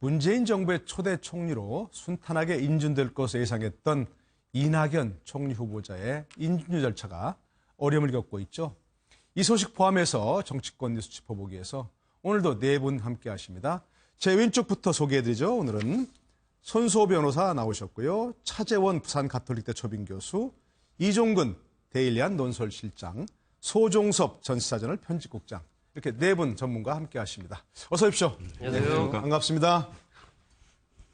문재인 정부의 초대 총리로 순탄하게 인준될 것으로 예상했던 이낙연 총리 후보자의 인준 절차가 어려움을 겪고 있죠. 이 소식 포함해서 정치권 뉴스 짚어보기 위해서 오늘도 네 분 함께 하십니다. 제 왼쪽부터 소개해드리죠. 오늘은 손수호 변호사 나오셨고요. 차재원 부산가톨릭대 초빙교수, 이종근 데일리안 논설실장, 소종섭 전시사저널 편집국장, 이렇게 네 분 전문가 함께 하십니다. 어서 오십시오. 안녕하세요. 네, 반갑습니다.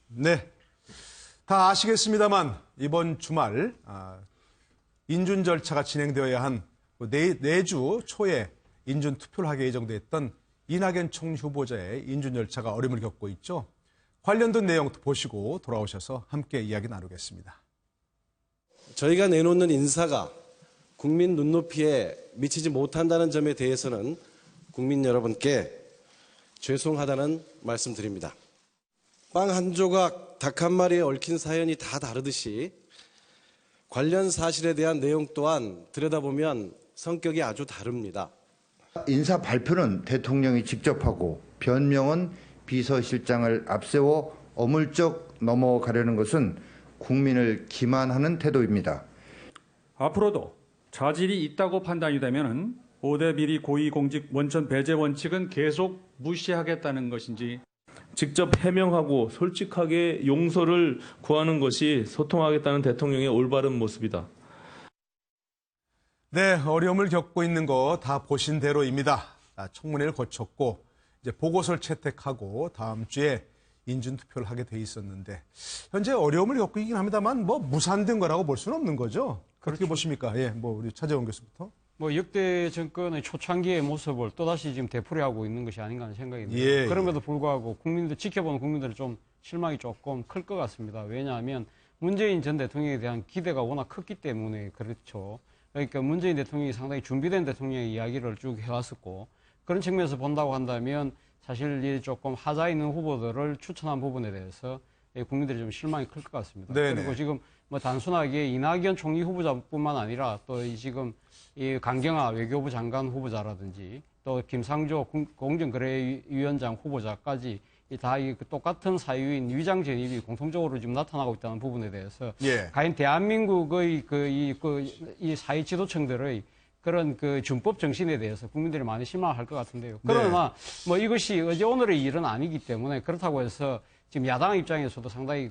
네, 다 아시겠습니다만 이번 주말 인준 절차가 진행되어야 한 내주 초에 인준 투표를 하게 예정돼 있던 이낙연 총리 후보자의 인준 절차가 어려움을 겪고 있죠. 관련된 내용도 보시고 돌아오셔서 함께 이야기 나누겠습니다. 저희가 내놓는 인사가 국민 눈높이에 미치지 못한다는 점에 대해서는 국민 여러분께 죄송하다는 말씀드립니다. 빵 한 조각, 닭 한 마리에 얽힌 사연이 다 다르듯이 관련 사실에 대한 내용 또한 들여다보면 성격이 아주 다릅니다. 인사 발표는 대통령이 직접 하고 변명은 비서실장을 앞세워 어물쩍 넘어가려는 것은 국민을 기만하는 태도입니다. 앞으로도 자질이 있다고 판단이 되면 5대 비리 고위공직 원천 배제 원칙은 계속 무시하겠다는 것인지, 직접 해명하고 솔직하게 용서를 구하는 것이 소통하겠다는 대통령의 올바른 모습이다. 네, 어려움을 겪고 있는 거 다 보신 대로입니다. 청문회를 거쳤고 이제 보고서를 채택하고 다음 주에 인준 투표를 하게 돼 있었는데 현재 어려움을 겪고 있긴 합니다만 뭐 무산된 거라고 볼 수는 없는 거죠. 그렇죠. 어떻게 보십니까? 예, 뭐 우리 차재원 교수부터. 뭐 역대 정권의 초창기의 모습을 또다시 지금 되풀이하고 있는 것이 아닌가 하는 생각이 듭니다. 예, 그럼에도 불구하고 국민들 지켜보는 국민들은 좀 실망이 조금 클 것 같습니다. 왜냐하면 문재인 전 대통령에 대한 기대가 워낙 컸기 때문에 그렇죠. 그러니까 문재인 대통령이 상당히 준비된 대통령의 이야기를 쭉 해왔었고, 그런 측면에서 본다고 한다면 사실 조금 하자 있는 후보들을 추천한 부분에 대해서 국민들이 좀 실망이 클 것 같습니다. 네네. 그리고 지금 뭐 단순하게 이낙연 총리 후보자뿐만 아니라 또 지금 이 강경화 외교부 장관 후보자라든지 또 김상조 공정거래위원장 후보자까지 다 똑같은 사유인 위장 전입이 공통적으로 지금 나타나고 있다는 부분에 대해서 과연 대한민국의 이 사회 지도층들의 그런 그 준법 정신에 대해서 국민들이 많이 실망할 것 같은데요. 그러나 뭐 이것이 어제 오늘의 일은 아니기 때문에 그렇다고 해서 지금 야당 입장에서도 상당히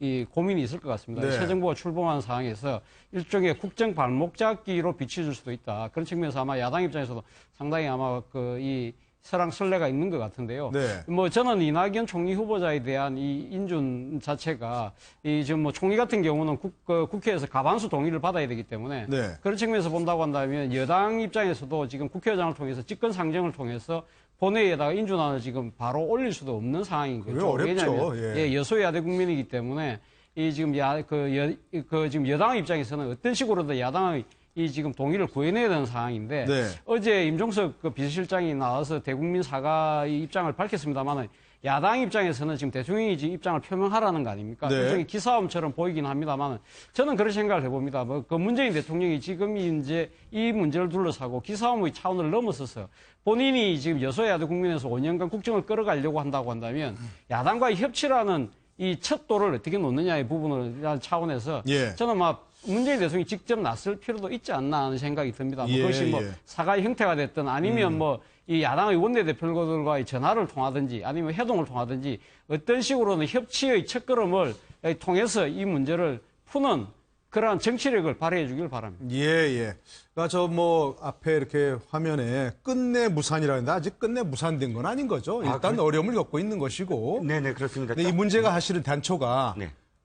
이 고민이 있을 것 같습니다. 새 정부가 출범한 상황에서 일종의 국정 발목 잡기로 비춰질 수도 있다. 그런 측면에서 아마 야당 입장에서도 상당히 아마 이 설왕설래가 있는 것 같은데요. 뭐 저는 이낙연 총리 후보자에 대한 이 인준 자체가 지금 뭐 총리 같은 경우는 국회에서 과반수 동의를 받아야 되기 때문에 그런 측면에서 본다고 한다면 여당 입장에서도 지금 국회의장을 통해서 직권 상정을 통해서 본회의에다가 인준안을 지금 바로 올릴 수도 없는 상황인 거죠. 어렵죠. 왜냐하면 여소야대 국민이기 때문에 이 지금 지금 여당 입장에서는 어떤 식으로든 야당의 이 지금 동의를 구해내야 되는 상황인데 어제 임종석 비서실장이 나와서 대국민 사과의 입장을 밝혔습니다만 야당 입장에서는 지금 대통령이 지금 입장을 표명하라는 거 아닙니까? 일종의 기싸움처럼 보이긴 합니다만 저는 그런 생각을 해봅니다. 그 문재인 대통령이 지금 이제 이 문제를 둘러싸고 기싸움의 차원을 넘어서서 본인이 지금 여소야대 국민에서 5년간 국정을 끌어가려고 한다고 한다면 야당과의 협치라는 이 척도를 어떻게 놓느냐의 부분을 차원에서 저는 문재인 대통령이 직접 나설 필요도 있지 않나 하는 생각이 듭니다. 그것이 뭐 사과의 형태가 됐든 아니면 이 야당의 원내대표들과의 전화를 통하든지 아니면 회동을 통하든지 어떤 식으로는 협치의 첫걸음을 통해서 이 문제를 푸는 그러한 정치력을 발휘해 주길 바랍니다. 그러니까 저 뭐 앞에 이렇게 화면에 끝내 무산이라 했는데 아직 끝내 무산된 건 아닌 거죠. 일단 어려움을 겪고 있는 것이고. 네네, 그렇습니다. 근데 이 문제가 사실은 단초가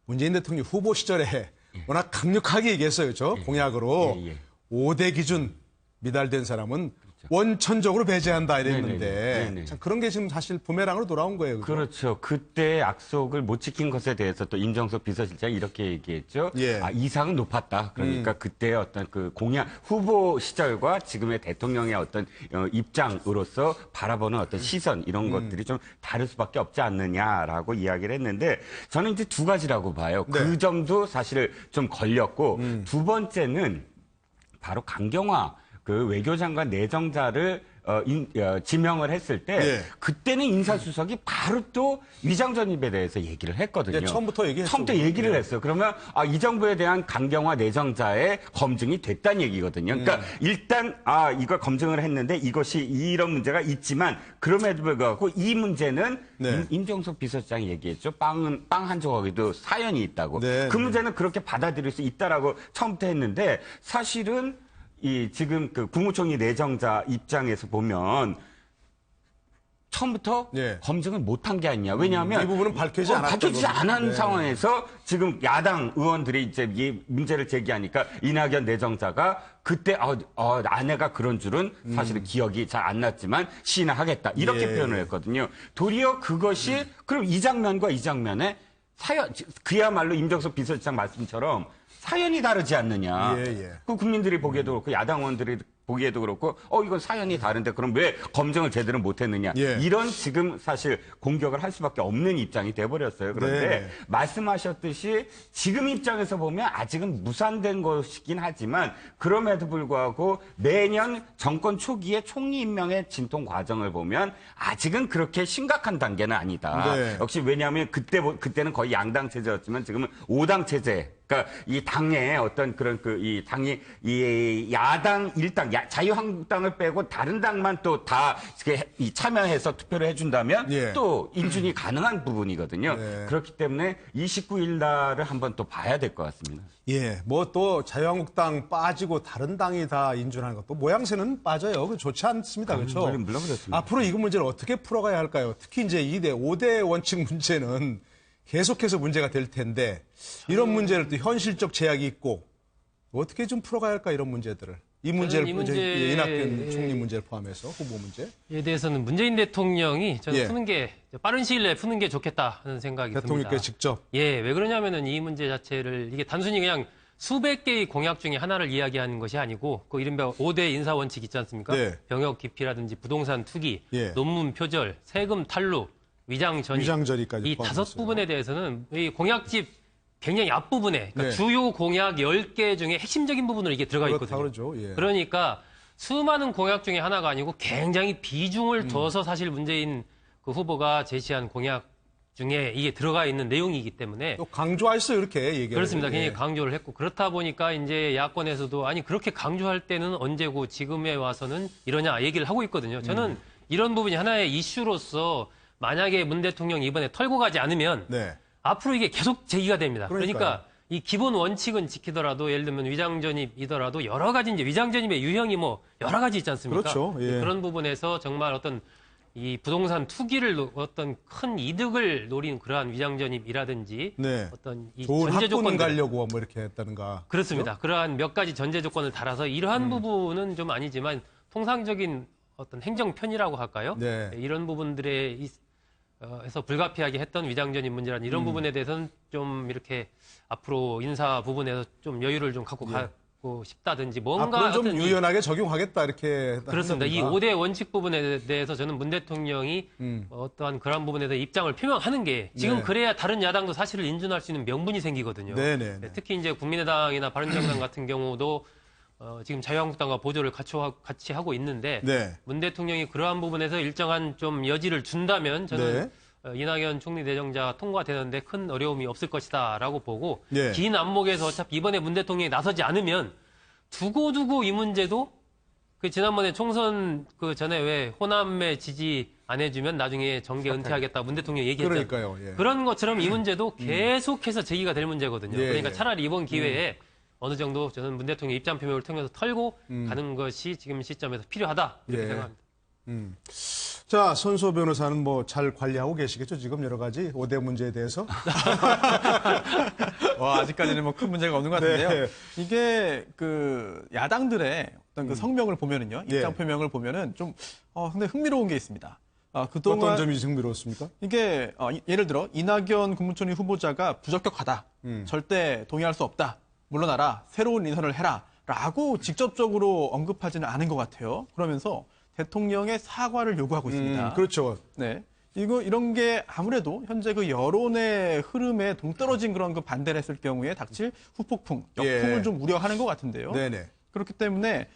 문재인 대통령 후보 시절에 워낙 강력하게 얘기했어요. 그렇죠? 공약으로 5대 기준 미달된 사람은 원천적으로 배제한다 이랬는데 참 그런 게 지금 사실 부메랑으로 돌아온 거예요. 그죠? 그렇죠. 그때 약속을 못 지킨 것에 대해서 또 임종석 비서실장이 이렇게 얘기했죠. 이상은 높았다. 그러니까 그때의 어떤 그 공약 후보 시절과 지금의 대통령의 어떤 입장으로서 바라보는 어떤 시선 이런 것들이 좀 다를 수밖에 없지 않느냐라고 이야기를 했는데 저는 이제 두 가지라고 봐요. 그 점도 사실 좀 걸렸고 두 번째는 바로 강경화 그 외교장관 내정자를 지명을 했을 때 예. 그때는 인사수석이 바로 또 위장전입에 대해서 얘기를 했거든요. 예, 처음부터 얘기했죠. 처음부터 얘기를 했어요. 그러면 이 정부에 대한 강경화 내정자의 검증이 됐다는 얘기거든요. 그러니까 일단 이걸 검증을 했는데 이것이 이런 문제가 있지만 그럼에도 불구하고 이 문제는 네. 임종석 비서실장이 얘기했죠. 빵 한 조각에도 사연이 있다고. 네, 그 네. 문제는 그렇게 받아들일 수 있다라고 처음부터 했는데 사실은 지금 그 국무총리 내정자 입장에서 보면 처음부터 예. 검증을 못한 게 아니냐. 왜냐하면 이 부분은 밝혀지지 않았던 밝혀지지 거죠. 않은 네. 상황에서 지금 야당 의원들이 이제 이 문제를 제기하니까 이낙연 내정자가 그때 아내가 그런 줄은 사실은 기억이 잘 안 났지만 시인하겠다 이렇게 예. 표현을 했거든요. 도리어 그것이 그럼 이 장면과 이 장면에 사연 그야말로 임정석 비서실장 말씀처럼 사연이 다르지 않느냐. 예. 그 국민들이 보기에도 그렇고 야당 의원들이 보기에도 그렇고 이건 사연이 다른데 그럼 왜 검증을 제대로 못했느냐. 예. 이런 지금 사실 공격을 할 수밖에 없는 입장이 돼버렸어요. 그런데 네. 말씀하셨듯이 지금 입장에서 보면 아직은 무산된 것이긴 하지만 그럼에도 불구하고 매년 정권 초기에 총리 임명의 진통 과정을 보면 아직은 그렇게 심각한 단계는 아니다. 네. 역시 왜냐하면 그때는 거의 양당 체제였지만 지금은 5당 체제. 그러니까 이 당의 어떤 그런 이 당이 이 야당 일당 자유한국당을 빼고 다른 당만 또 다 참여해서 투표를 해준다면 예. 또 인준이 가능한 부분이거든요. 네. 그렇기 때문에 29일 날을 한번 또 봐야 될 것 같습니다. 예, 뭐 또 자유한국당 빠지고 다른 당이 다 인준하는 것도 모양새는 빠져요. 그 좋지 않습니다. 그렇죠? 물론 그렇습니다. 앞으로 이 문제를 어떻게 풀어가야 할까요? 특히 이제 5대 원칙 문제는 계속해서 문제가 될 텐데 이런 문제를 또 현실적 제약이 있고 어떻게 좀 풀어가야 할까 이런 문제들을. 이 문제를 이낙연 총리 문제를 포함해서 후보 문제에 대해서는 문재인 대통령이 저는 예. 푸는 게 빠른 시일 내에 푸는 게 좋겠다 하는 생각이 대통령께 듭니다. 직접. 예, 왜 그러냐면은 이 문제 자체를 이게 단순히 그냥 수백 개의 공약 중에 하나를 이야기하는 것이 아니고 그 이른바 5대 인사 원칙 있지 않습니까? 네. 병역 기피라든지 부동산 투기, 예. 논문 표절, 세금 탈루, 위장 전입 위장전입까지 이 포함해서요. 5부분에 대해서는 이 공약집 굉장히 앞부분에 그러니까 네. 주요 공약 10개 중에 핵심적인 부분으로 이게 들어가 그렇다 있거든요. 그러죠. 예. 그러니까 수많은 공약 중에 하나가 아니고 굉장히 비중을 둬서 사실 문재인 그 후보가 제시한 공약 중에 이게 들어가 있는 내용이기 때문에 또 강조해서 이렇게 얘기해요. 그렇습니다. 굉장히 강조를 했고 그렇다 보니까 이제 야권에서도 아니 그렇게 강조할 때는 언제고 지금에 와서는 이러냐 얘기를 하고 있거든요. 저는 이런 부분이 하나의 이슈로서 만약에 문 대통령이 이번에 털고 가지 않으면 네. 앞으로 이게 계속 제기가 됩니다. 그러니까요. 그러니까 이 기본 원칙은 지키더라도 예를 들면 위장전입이더라도 여러 가지 이제 위장전입의 유형이 뭐 여러 가지 있지 않습니까? 그렇죠. 예. 그런 부분에서 정말 어떤 이 부동산 투기를 어떤 큰 이득을 노린 그러한 위장전입이라든지 네. 어떤 이 좋은 전제 학군 조건들 가려고 뭐 이렇게 했다는가. 그렇습니다. 그러한 몇 가지 전제 조건을 달아서 이러한 부분은 좀 아니지만 통상적인 어떤 행정 편의라고 할까요? 네. 이런 부분들에 에서 불가피하게 했던 위장전입 문제라는 이런 부분에 대해서는 좀 이렇게 앞으로 인사 부분에서 좀 여유를 좀 갖고 가고 싶다든지 뭔가 앞으로 좀 어떤 유연하게 적용하겠다 이렇게. 그렇습니다. 이 하는 겁니다. 5대 원칙 부분에 대해서 저는 문 대통령이 어떠한 그런 부분에 대해 입장을 표명하는 게 지금 네. 그래야 다른 야당도 사실을 인준할 수 있는 명분이 생기거든요. 네네. 특히 이제 국민의당이나 바른정당 같은 경우도 지금 자유한국당과 보조를 같이 하고 있는데 네. 문 대통령이 그러한 부분에서 일정한 좀 여지를 준다면 저는 네. 이낙연 총리 내정자 통과되는데 큰 어려움이 없을 것이다라고 보고 네. 긴 안목에서 어차피 이번에 문 대통령이 나서지 않으면 두고두고 이 문제도 그 지난번에 총선 그 전에 왜 호남에 지지 안 해주면 나중에 정계 은퇴하겠다 문 대통령이 얘기했잖아요. 그러니까요. 예. 그런 것처럼 이 문제도 계속해서 제기가 될 문제거든요. 예, 그러니까 예. 차라리 이번 기회에 어느 정도 저는 문 대통령 입장 표명을 통해서 털고 가는 것이 지금 시점에서 필요하다 이렇게 예. 생각합니다. 자, 손수호 변호사는 뭐 잘 관리하고 계시겠죠? 지금 여러 가지 5대 문제에 대해서. 아직까지는 뭐 큰 문제가 없는 것 같은데요. 네. 이게 그 야당들의 어떤 그 성명을 보면은요, 입장 네. 표명을 보면은 좀 상당히 흥미로운 게 있습니다. 어떤 그동안 점이 흥미로웠습니까? 이게 예를 들어 이낙연 국무총리 후보자가 부적격하다, 절대 동의할 수 없다, 물러나라, 새로운 인선을 해라라고 직접적으로 언급하지는 않은 것 같아요. 그러면서 대통령의 사과를 요구하고 있습니다. 그렇죠. 네. 이런 게 아무래도 현재 그 여론의 흐름에 동떨어진 그런 그 반대를 했을 경우에 닥칠 후폭풍, 역풍을 예. 좀 우려하는 것 같은데요. 네네. 그렇기 때문에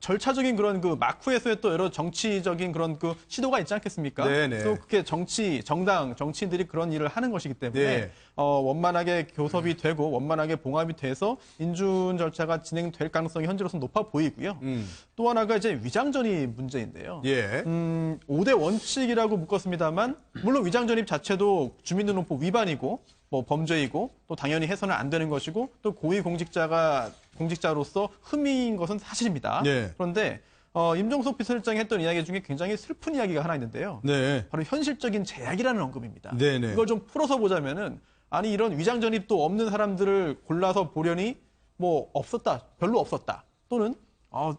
절차적인 그런 그 마쿠에서의 또 여러 정치적인 그런 그 시도가 있지 않겠습니까? 네네. 또 그게 정당, 정치인들이 그런 일을 하는 것이기 때문에 네. 원만하게 교섭이 되고 원만하게 봉합이 돼서 인준 절차가 진행될 가능성이 현재로서는 높아 보이고요. 또 하나가 이제 위장전입 문제인데요. 예. 5대 원칙이라고 묶었습니다만 물론 위장전입 자체도 주민등록법 위반이고 뭐 범죄이고 또 당연히 해서는 안 되는 것이고 또 공직자로서 흠의인 것은 사실입니다. 예. 그런데 임종석 비서실장이 했던 이야기 중에 굉장히 슬픈 이야기가 하나 있는데요. 네. 바로 현실적인 제약이라는 언급입니다. 네네. 이걸 좀 풀어서 보자면은 아니 이런 위장전입도 없는 사람들을 골라서 보려니 뭐 없었다, 별로 없었다. 또는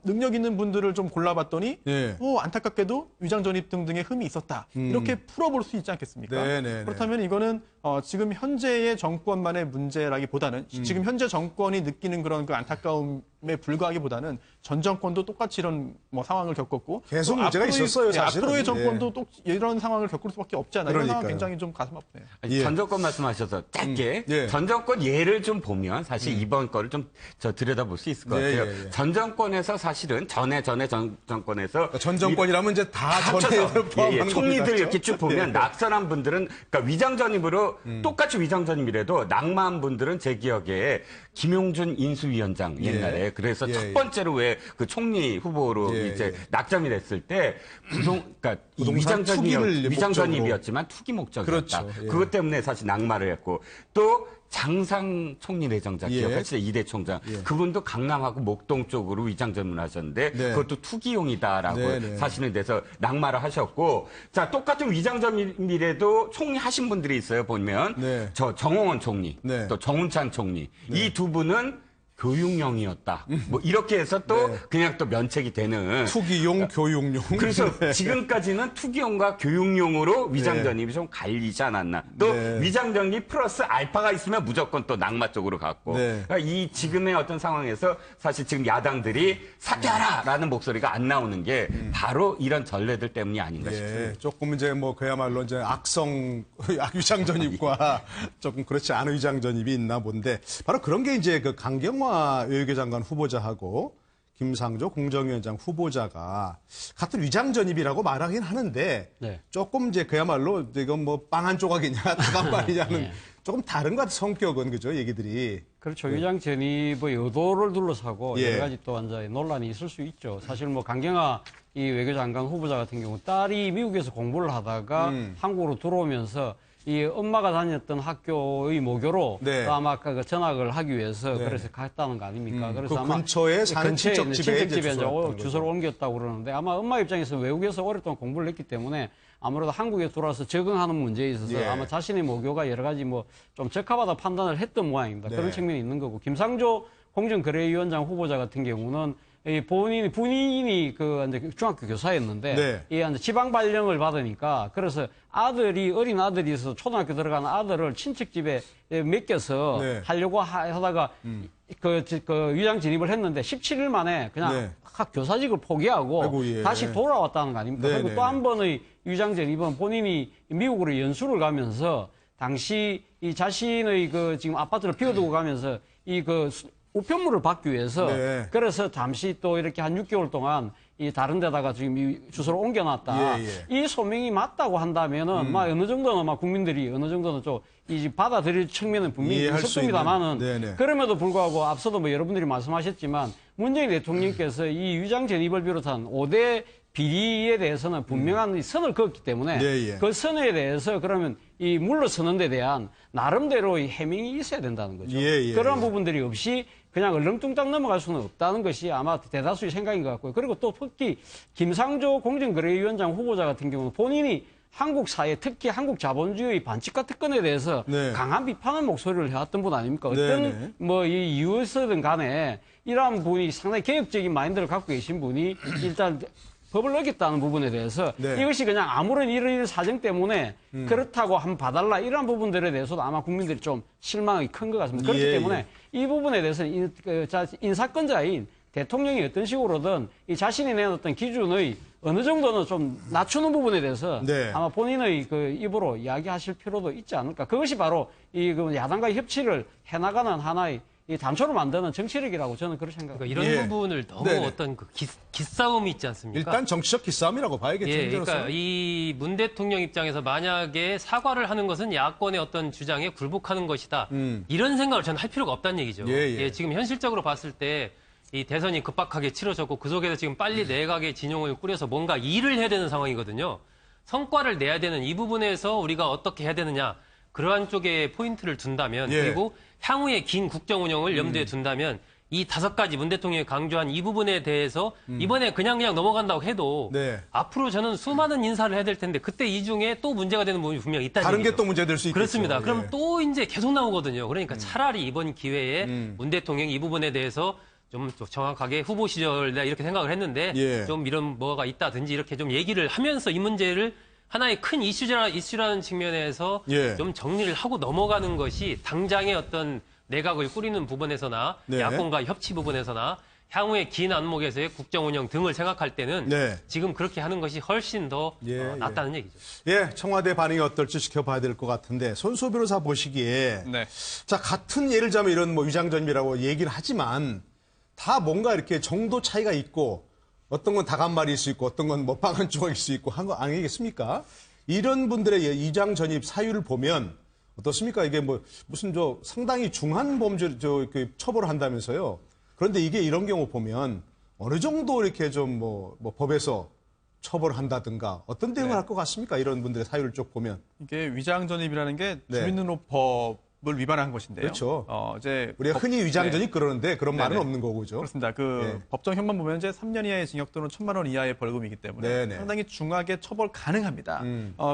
능력 있는 분들을 좀 골라봤더니 네. 안타깝게도 위장전입 등등의 흠이 있었다. 이렇게 풀어볼 수 있지 않겠습니까? 네네네. 그렇다면 이거는 지금 현재의 정권만의 문제라기보다는 지금 현재 정권이 느끼는 그런 그 안타까움에 불과하기보다는 전 정권도 똑같이 이런 뭐 상황을 겪었고 계속 또 문제가 있었어요, 사실은. 앞으로의 정권도 또 이런 상황을 겪을 수밖에 없잖아요. 이런 상황 그러니까요. 굉장히 좀 가슴 아프네요. 아니, 예. 전 정권 말씀하셔서 짧게 예. 전 정권 예를 좀 보면 사실 이번 거를 좀 들여다볼 수 있을 것 예, 같아요. 예, 예. 전 정권에서 사실은 전에 전 정권에서 전 정권이라면 이제 다 합쳐서 전에 포함하는 총리들 겁니다. 이렇게 쭉 보면 네. 낙선한 분들은 그러니까 위장전입으로 똑같이 위장전입이라도 낙마한 분들은 제 기억에 김용준 인수위원장 옛날에 그래서 예, 첫 예. 번째로 왜 그 총리 후보로 예, 이제 예. 낙점이 됐을 때 그러니까 이 부동산 투기를 위장전입이었지만 투기 목적이었다. 그렇죠. 예. 그것 때문에 사실 낙마를 했고 또 장상 총리 내정자 예. 기억하시죠? 이대 총장. 그분도 강남하고 목동 쪽으로 위장전문을 하셨는데 네. 그것도 투기용이다라고 네, 네. 사실은 돼서 낙마를 하셨고 자 똑같은 위장전밀에도 총리 하신 분들이 있어요 보면 네. 저 정홍원 총리 네. 또 정운찬 총리 이 두 분은 교육용이었다. 뭐 이렇게 해서 또 네. 그냥 또 면책이 되는 투기용, 교육용. 그래서 네. 지금까지는 투기용과 교육용으로 위장전입이 좀 갈리지 않았나. 또 네. 위장전입 플러스 알파가 있으면 무조건 또 낙마 쪽으로 갔고. 네. 그러니까 이 지금의 어떤 상황에서 사실 지금 야당들이 사퇴하라라는 목소리가 안 나오는 게 바로 이런 전례들 때문이 아닌가 싶습니다. 예, 조금 이제 뭐 그야말로 이제 악성 위장 전입과 조금 그렇지 않은 위장 전입이 있나 본데 바로 그런 게 이제 그 강경화 외교부 장관 후보자하고 김상조 공정위원장 후보자가 같은 위장 전입이라고 말하긴 하는데 네. 조금 이제 그야말로 이건 뭐 빵 한 조각이냐 다간발이냐는 네. 조금 다른 것 같은 성격은 그죠 얘기들이. 그렇죠. 위장 전입의 의도를 둘러싸고 예. 여러 가지 또 이제 논란이 있을 수 있죠. 사실 뭐 강경화 이 외교장관 후보자 같은 경우 딸이 미국에서 공부를 하다가 한국으로 들어오면서 이 엄마가 다녔던 학교의 모교로 네. 아마 그 전학을 하기 위해서 네. 그래서 갔다는 거 아닙니까? 그 근처에 사는 친척 집에 이제 이제 주소를 왔다는 주소를 옮겼다고 그러는데 아마 엄마 입장에서 외국에서 오랫동안 공부를 했기 때문에 아무래도 한국에 들어와서 적응하는 문제에 있어서 예. 아마 자신의 모교가 여러 가지 뭐 좀 적합하다 판단을 했던 모양입니다. 네. 그런 측면이 있는 거고 김상조 공정거래위원장 후보자 같은 경우는 이 본인이 그 이제 중학교 교사였는데 네. 이 이제 지방 발령을 받으니까 그래서 어린 아들이 있어서 초등학교 들어가는 아들을 친척집에 맡겨서 네. 하려고 하다가 그 위장 진입을 했는데 17일 만에 그냥 네. 학 교사직을 포기하고 아이고, 예. 다시 돌아왔다는 거 아닙니까? 네, 그리고 네, 또 한 번의 위장 진입은 본인이 미국으로 연수를 가면서 당시 이 자신의 그 지금 아파트를 비워두고 가면서 이 그 우편물을 받기 위해서 네. 그래서 잠시 또 이렇게 한 6개월 동안 이 다른 데다가 지금 이 주소를 옮겨놨다. 예, 이 소명이 맞다고 한다면은 막 어느 정도는 막 국민들이 어느 정도는 좀 이 받아들일 측면은 분명히 이해할 있을 수 겁니다만은 있는. 네네. 그럼에도 불구하고 앞서도 뭐 여러분들이 말씀하셨지만 문재인 대통령께서 이 위장 전입을 비롯한 5대 비리에 대해서는 분명한 선을 그었기 때문에 예, 예. 그 선에 대해서 그러면 이 물러서는 데 대한 나름대로의 해명이 있어야 된다는 거죠. 예, 예, 그런 예. 부분들이 없이 그냥 얼렁뚱땅 넘어갈 수는 없다는 것이 아마 대다수의 생각인 것 같고요. 그리고 또 특히 김상조 공정거래위원장 후보자 같은 경우는 본인이 한국 사회, 특히 한국 자본주의 반칙과 특권에 대해서 네. 강한 비판의 목소리를 해왔던 분 아닙니까? 네, 어떤 네. 뭐 이 이유에서든 간에 이러한 분이 상당히 개혁적인 마인드를 갖고 계신 분이 일단 법을 어겼다는 부분에 대해서 네. 이것이 그냥 아무런 이런 사정 때문에 그렇다고 한번 봐달라 이러한 부분들에 대해서도 아마 국민들이 좀 실망이 큰 것 같습니다. 그렇기 예, 때문에 이 부분에 대해서는 인사권자인 대통령이 어떤 식으로든 이 자신이 내놓았던 기준의 어느 정도는 좀 낮추는 부분에 대해서 네. 아마 본인의 그 입으로 이야기하실 필요도 있지 않을까. 그것이 바로 이 그 야당과의 협치를 해나가는 하나의 이 단초를 만드는 정치력이라고 저는 그렇게 생각합니다. 그러니까 이런 예. 부분을 너무 네네. 어떤 그 기싸움이 있지 않습니까? 일단 정치적 기싸움이라고 봐야겠죠. 예, 현재로서는. 그러니까 이 문 대통령 입장에서 만약에 사과를 하는 것은 야권의 어떤 주장에 굴복하는 것이다. 이런 생각을 저는 할 필요가 없다는 얘기죠. 예. 지금 현실적으로 봤을 때 이 대선이 급박하게 치러졌고 그 속에서 지금 빨리 내각의 진영을 꾸려서 뭔가 일을 해야 되는 상황이거든요. 성과를 내야 되는 이 부분에서 우리가 어떻게 해야 되느냐. 그러한 쪽에 포인트를 둔다면 예. 그리고 향후의 긴 국정 운영을 염두에 둔다면 이 5가지 문 대통령이 강조한 이 부분에 대해서 이번에 그냥 넘어간다고 해도 네. 앞으로 저는 수많은 인사를 해야 될 텐데 그때 이 중에 또 문제가 되는 부분이 분명히 있다는 다른 얘기죠. 게 또 문제될 수 있겠죠. 그렇습니다. 예. 그럼 또 이제 계속 나오거든요. 그러니까 차라리 이번 기회에 문 대통령이 이 부분에 대해서 좀 정확하게 후보 시절 내가 이렇게 생각을 했는데 예. 좀 이런 뭐가 있다든지 이렇게 좀 얘기를 하면서 이 문제를 하나의 큰 이슈라는 측면에서 예. 좀 정리를 하고 넘어가는 것이 당장의 어떤 내각을 꾸리는 부분에서나 네. 야권과 협치 부분에서나 향후의 긴 안목에서의 국정 운영 등을 생각할 때는 네. 지금 그렇게 하는 것이 훨씬 더 예, 낫다는 얘기죠. 예, 청와대 반응이 어떨지 지켜봐야 될 것 같은데 손수호 변호사 보시기에 네. 자 같은 예를 들자면 이런 뭐 위장전입이라고 얘기를 하지만 다 뭔가 이렇게 정도 차이가 있고 어떤 건 다간말일 수 있고 어떤 건 뭐 빵한 조각일 수 있고 한 거 아니겠습니까? 이런 분들의 위장 전입 사유를 보면 어떻습니까? 이게 뭐 무슨 저 상당히 중한 범죄 처벌을 한다면서요. 그런데 이게 이런 경우 보면 어느 정도 이렇게 좀 뭐 법에서 처벌을 한다든가 어떤 대응을 할 것 같습니까? 이런 분들의 사유를 쭉 보면. 이게 위장 전입이라는 게 네. 주민등록법을 위반한 것인데요. 그렇죠. 이제 우리가 흔히 위장전입 네. 그러는데 그런 말은 네네. 없는 거고죠. 그렇습니다. 예. 법정형만 보면 이제 3년 이하의 징역 또는 1,000만 원 이하의 벌금이기 때문에 네네. 상당히 중하게 처벌 가능합니다.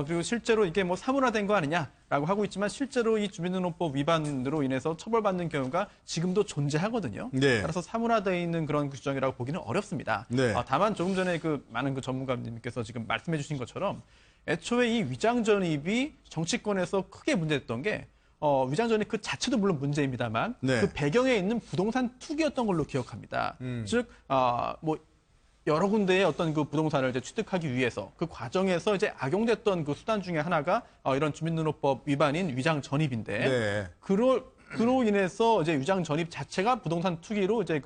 그리고 실제로 이게 뭐 사문화된 거 아니냐라고 하고 있지만 실제로 이 주민등록법 위반으로 인해서 처벌받는 경우가 지금도 존재하거든요. 네. 따라서 사문화되어 있는 그런 규정이라고 보기는 어렵습니다. 네. 다만 조금 전에 그 많은 그 전문가님께서 지금 말씀해주신 것처럼 애초에 이 위장 전입이 정치권에서 크게 문제됐던 게 위장 전입 그 자체도 물론 문제입니다만 네. 그 배경에 있는 부동산 투기였던 걸로 기억합니다. 즉, 뭐 여러 군데의 어떤 그 부동산을 이제 취득하기 위해서 그 과정에서 이제 악용됐던 그 수단 중에 하나가 이런 주민등록법 위반인 위장 전입인데 네. 그로 인해서 이제 위장 전입 자체가 부동산 투기로 이제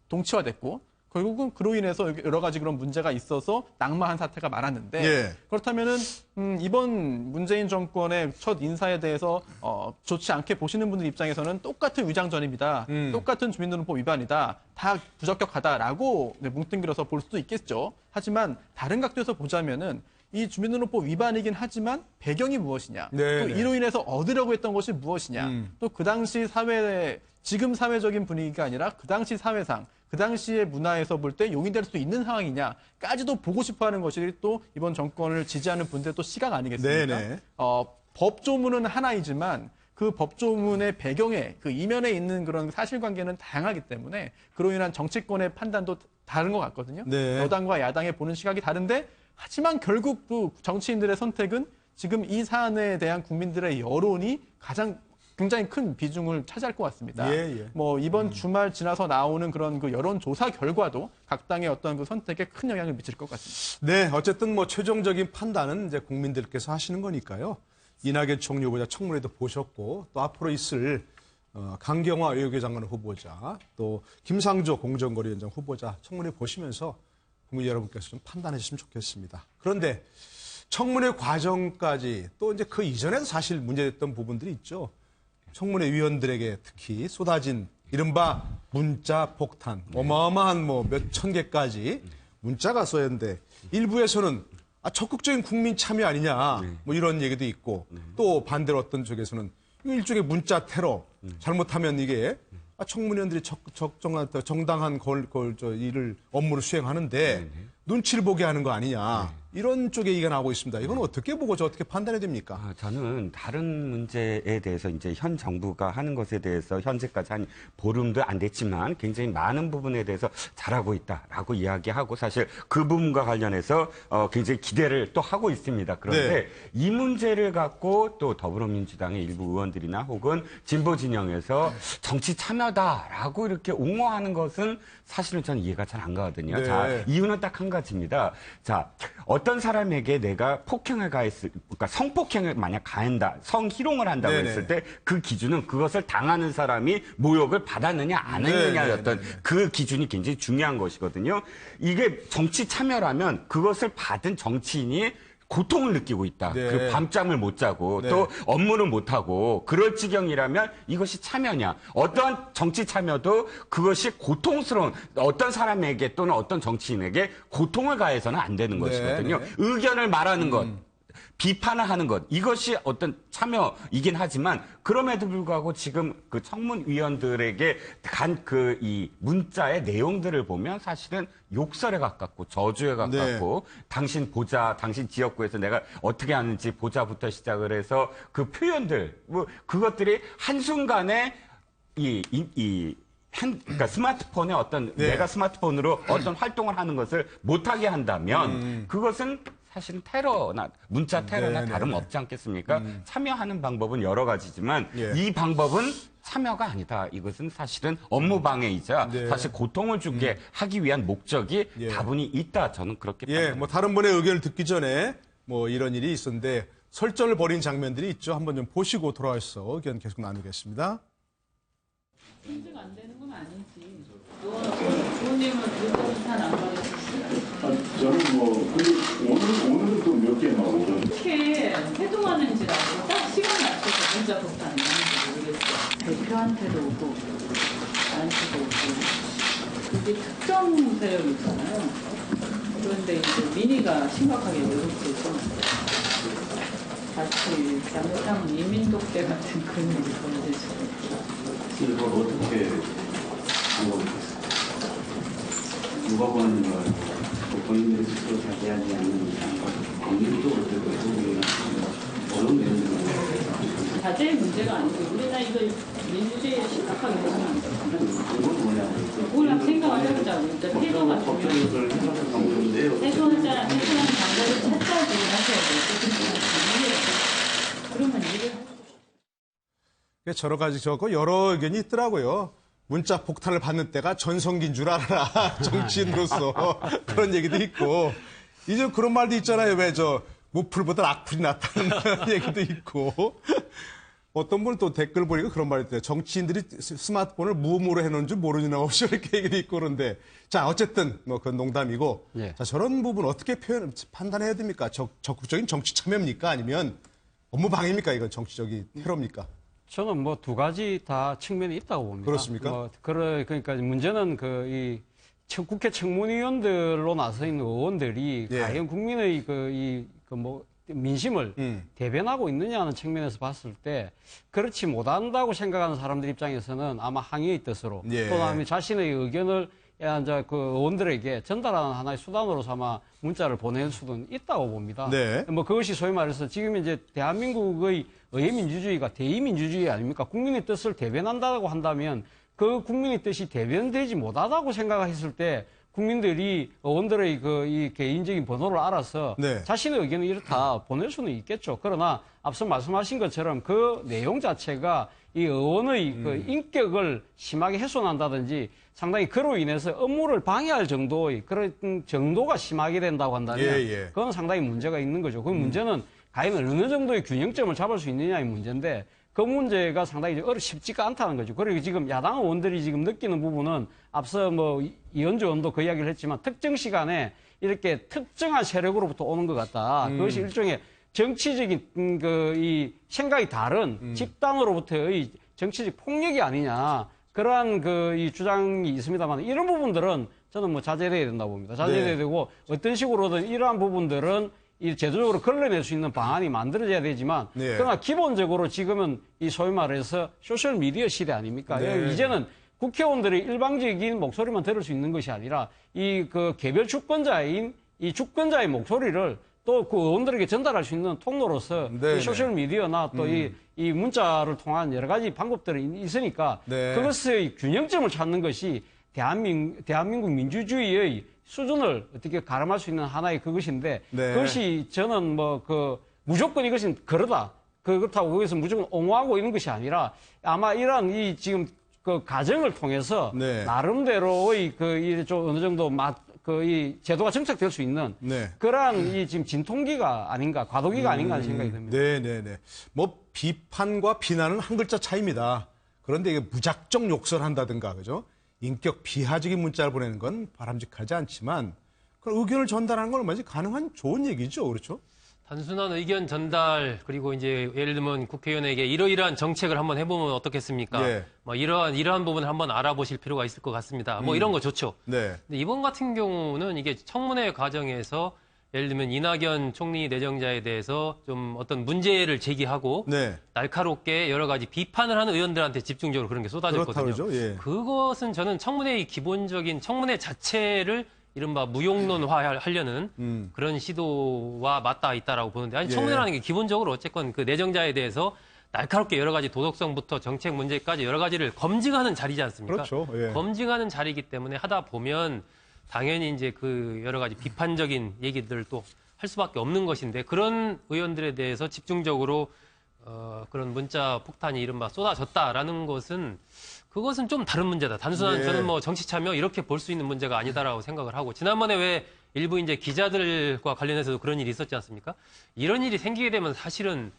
동치화됐고 결국은 그로 인해서 여러 가지 그런 문제가 있어서 낙마한 사태가 많았는데 예. 그렇다면은 이번 문재인 정권의 첫 인사에 대해서 좋지 않게 보시는 분들 입장에서는 똑같은 위장 전입이다, 똑같은 주민등록법 위반이다, 다 부적격하다라고 뭉뚱그려서 볼 수도 있겠죠. 하지만 다른 각도에서 보자면은 이 주민등록법 위반이긴 하지만 배경이 무엇이냐, 네, 또 네. 이로 인해서 얻으려고 했던 것이 무엇이냐, 또 그 당시 사회의 지금 사회적인 분위기가 아니라 그 당시 사회상, 그 당시의 문화에서 볼 때 용인될 수 있는 상황이냐까지도 보고 싶어하는 것이 또 이번 정권을 지지하는 분들의 또 시각 아니겠습니까? 네네. 법조문은 하나이지만 그 법조문의 배경에 그 이면에 있는 그런 사실관계는 다양하기 때문에 그로 인한 정치권의 판단도 다른 것 같거든요. 네. 여당과 야당의 보는 시각이 다른데 하지만 결국 또 정치인들의 선택은 지금 이 사안에 대한 국민들의 여론이 굉장히 큰 비중을 차지할 것 같습니다. 예. 뭐 이번 주말 지나서 나오는 그런 그 여론조사 결과도 각 당의 어떤 그 선택에 큰 영향을 미칠 것 같습니다. 네, 어쨌든 뭐 최종적인 판단은 이제 국민들께서 하시는 거니까요. 이낙연 총리 후보자 청문회도 보셨고 또 앞으로 있을 강경화 외교장관 후보자 또 김상조 공정거래위원장 후보자 청문회 보시면서 국민 여러분께서 좀 판단해 주시면 좋겠습니다. 그런데 청문회 과정까지 또 이제 그 이전에도 사실 문제됐던 부분들이 있죠. 청문회 위원들에게 특히 쏟아진 이른바 문자 폭탄, 어마어마한 뭐 몇천 개까지 문자가 쏘였는데 일부에서는 적극적인 국민 참여 아니냐 뭐 이런 얘기도 있고 또 반대로 어떤 쪽에서는 이거 일종의 문자 테러, 잘못하면 이게 청문위원들이 정당한 일을 업무를 수행하는데 눈치를 보게 하는 거 아니냐. 이런 쪽의 얘기가 나오고 있습니다. 이건 어떻게 보고 어떻게 판단해야 됩니까? 저는 다른 문제에 대해서 이제 현 정부가 하는 것에 대해서 현재까지 한 보름도 안 됐지만 굉장히 많은 부분에 대해서 잘하고 있다라고 이야기하고 사실 그 부분과 관련해서 굉장히 기대를 또 하고 있습니다. 그런데 이 문제를 갖고 또 더불어민주당의 일부 의원들이나 혹은 진보 진영에서 정치 참여다라고 이렇게 옹호하는 것은 사실은 저는 이해가 잘 안 가거든요. 네. 자, 이유는 딱 한 가지입니다. 자, 어떤 사람에게 내가 폭행을 가했을, 그러니까 성폭행을 만약 가한다, 성희롱을 한다고 네네. 했을 때 그 기준은 그것을 당하는 사람이 모욕을 받았느냐 안 했느냐의 네네. 어떤 그 기준이 굉장히 중요한 것이거든요. 이게 정치 참여라면 그것을 받은 정치인이 고통을 느끼고 있다. 네. 그 밤잠을 못 자고 네. 또 업무를 못 하고 그럴 지경이라면 이것이 참여냐? 어떠한 정치 참여도 그것이 고통스러운 어떤 사람에게 또는 어떤 정치인에게 고통을 가해서는 안 되는 것이거든요. 네. 의견을 말하는 것. 비판을 하는 것 이것이 어떤 참여이긴 하지만 그럼에도 불구하고 지금 그 청문위원들에게 간 그 이 문자의 내용들을 보면 사실은 욕설에 가깝고 저주에 가깝고 당신 보자, 당신 지역구에서 내가 어떻게 하는지 보자부터 시작을 해서 그 표현들 뭐 그것들이 한순간에 그러니까 스마트폰에 어떤 내가 스마트폰으로 어떤 활동을 하는 것을 못하게 한다면 그것은 사실은 테러나 문자 테러나 다름없지 않겠습니까? 참여하는 방법은 여러 가지지만 이 방법은 참여가 아니다. 이것은 사실은 업무 방해이자 사실 고통을 주게 하기 위한 목적이 다분히 있다. 저는 그렇게 예, 뭐 다른 분의 의견을 듣기 전에 뭐 이런 일이 있었는데 설전을 벌인 장면들이 있죠. 한번 좀 보시고 돌아와서 의견 계속 나누겠습니다. 인증 안 되는 건 아니지. 부모님은 그것도 다안 받으셨어요. 저는 뭐 오늘은 또 몇 개 나오죠. 어떻게 태동하는지라고 딱 시간 맞춰서 문자 복사는 하는지 모르겠어요. 대표한테도 오고 나한테도 오고 그게 특정 세력이잖아요. 그런데 이제 민의가 심각하게 누락돼서 같이 잘못하면 이민독대 같은 그런 일이 벌어질 수도 있고. 이걸 어떻게 방법이겠어요? 누가 보는 걸 본인들이 스스로 자제하지 않는 이상 국민도 어떻게 보기가 어려운 내용들은 자제의 문제가 아니고 우리나라 이거 민주주의에 심각하게 보면 안 돼요. 이건 뭐냐고 그냥 생각을 해보자고. 이제 태도가 중요해요. 법적을 해석할 방법인데요. 해소하는 방법을 찾자고 하셔야 돼요. 그러면 일을 여러 가지 적고 여러 의견이 있더라고요. 문자 폭탄을 받는 때가 전성기인 줄 알아라. 정치인으로서. 그런 얘기도 있고. 이제 그런 말도 있잖아요. 왜 무풀보다 악플이 낫다는 얘기도 있고. 어떤 분은 또 댓글 보니까 그런 말이 있대요. 정치인들이 스마트폰을 무음으로 해놓은 줄 모르는 없이 이렇게 얘기도 있고 그런데. 자, 어쨌든 뭐 그건 농담이고. 자, 저런 부분 어떻게 판단해야 됩니까? 적극적인 정치 참여입니까? 아니면 업무 방해입니까? 이건 정치적인 테러입니까? 저는 뭐 두 가지 다 측면이 있다고 봅니다. 그렇습니까? 그러니까 문제는 국회 청문위원들로 나서 있는 의원들이 과연 국민의 민심을 대변하고 있느냐는 측면에서 봤을 때 그렇지 못한다고 생각하는 사람들 입장에서는 아마 항의의 뜻으로 또 아니면 자신의 의견을 이제 그 의원들에게 전달하는 하나의 수단으로 삼아 문자를 보낼 수도 있다고 봅니다. 뭐 그것이 소위 말해서 지금 이제 대한민국의 의회민주주의가 대의민주주의 아닙니까? 국민의 뜻을 대변한다고 한다면 그 국민의 뜻이 대변되지 못하다고 생각했을 때 국민들이 의원들의 이 개인적인 번호를 알아서 자신의 의견을 이렇다 보낼 수는 있겠죠. 그러나 앞서 말씀하신 것처럼 그 내용 자체가 이 의원의 그 인격을 심하게 훼손한다든지 상당히 그로 인해서 업무를 방해할 정도의 그런 정도가 심하게 된다고 한다면 그건 상당히 문제가 있는 거죠. 그 문제는 과연 어느 정도의 균형점을 잡을 수 있느냐의 문제인데 그 문제가 상당히 쉽지가 않다는 거죠. 그리고 지금 야당 의원들이 지금 느끼는 부분은 앞서 뭐 이현주 의원도 그 이야기를 했지만 특정 시간에 이렇게 특정한 세력으로부터 오는 것 같다. 그것이 일종의 정치적인 이 생각이 다른 집단으로부터의 정치적 폭력이 아니냐. 그러한 이 주장이 있습니다만 이런 부분들은 저는 뭐 자제돼야 된다고 봅니다. 자제돼야 되고 어떤 식으로든 이러한 부분들은 이 제도적으로 걸러낼 수 있는 방안이 만들어져야 되지만 그러나 기본적으로 지금은 이 소위 말해서 소셜 미디어 시대 아닙니까? 이제는 국회의원들이 일방적인 목소리만 들을 수 있는 것이 아니라 그 개별 주권자인 이 주권자의 목소리를 또 그 의원들에게 전달할 수 있는 통로로서 이 소셜 미디어나 또 이 문자를 통한 여러 가지 방법들이 있으니까 그것의 균형점을 찾는 것이 대한민국 민주주의의 수준을 어떻게 가름할 수 있는 하나의 그것인데 그것이 저는 무조건 이것은 그러다. 그렇다고 거기서 무조건 옹호하고 있는 것이 아니라 아마 이러한 이 지금 그 과정을 통해서 나름대로의 좀 어느 정도 그 이 제도가 정착될 수 있는 네. 그러한 이 지금 진통기가 아닌가, 과도기가 아닌가 하는 생각이 듭니다. 네네네. 뭐 비판과 비난은 한 글자 차이입니다. 그런데 이게 무작정 욕설한다든가 그죠? 인격 비하적인 문자를 보내는 건 바람직하지 않지만 그 의견을 전달하는 건 얼마든지 가능한 좋은 얘기죠, 그렇죠? 단순한 의견 전달 그리고 이제 예를 들면 국회의원에게 이러이러한 정책을 한번 해보면 어떻겠습니까? 예. 뭐 이러한 부분을 한번 알아보실 필요가 있을 것 같습니다. 뭐 이런 거 좋죠. 네. 근데 이번 같은 경우는 이게 청문회 과정에서 예를 들면 이낙연 총리 내정자에 대해서 좀 어떤 문제를 제기하고 네. 날카롭게 여러 가지 비판을 하는 의원들한테 집중적으로 그런 게 쏟아졌거든요. 그렇다 그러죠. 예. 그것은 저는 청문회의 기본적인 청문회 자체를 이른바 무용론화하려는 그런 시도와 맞닿아 있다라고 보는데 아니 예. 청문회라는 게 기본적으로 어쨌건 그 내정자에 대해서 날카롭게 여러 가지 도덕성부터 정책 문제까지 여러 가지를 검증하는 자리지 않습니까? 그렇죠. 예. 검증하는 자리이기 때문에 하다 보면 당연히 이제 그 여러 가지 비판적인 얘기들도 할 수밖에 없는 것인데 그런 의원들에 대해서 집중적으로 그런 문자 폭탄이 이른바 쏟아졌다라는 것은 그것은 좀 다른 문제다. 단순한 예. 저는 뭐 정치 참여 이렇게 볼 수 있는 문제가 아니다라고 생각을 하고 지난번에 왜 일부 이제 기자들과 관련해서도 그런 일이 있었지 않습니까? 이런 일이 생기게 되면 사실은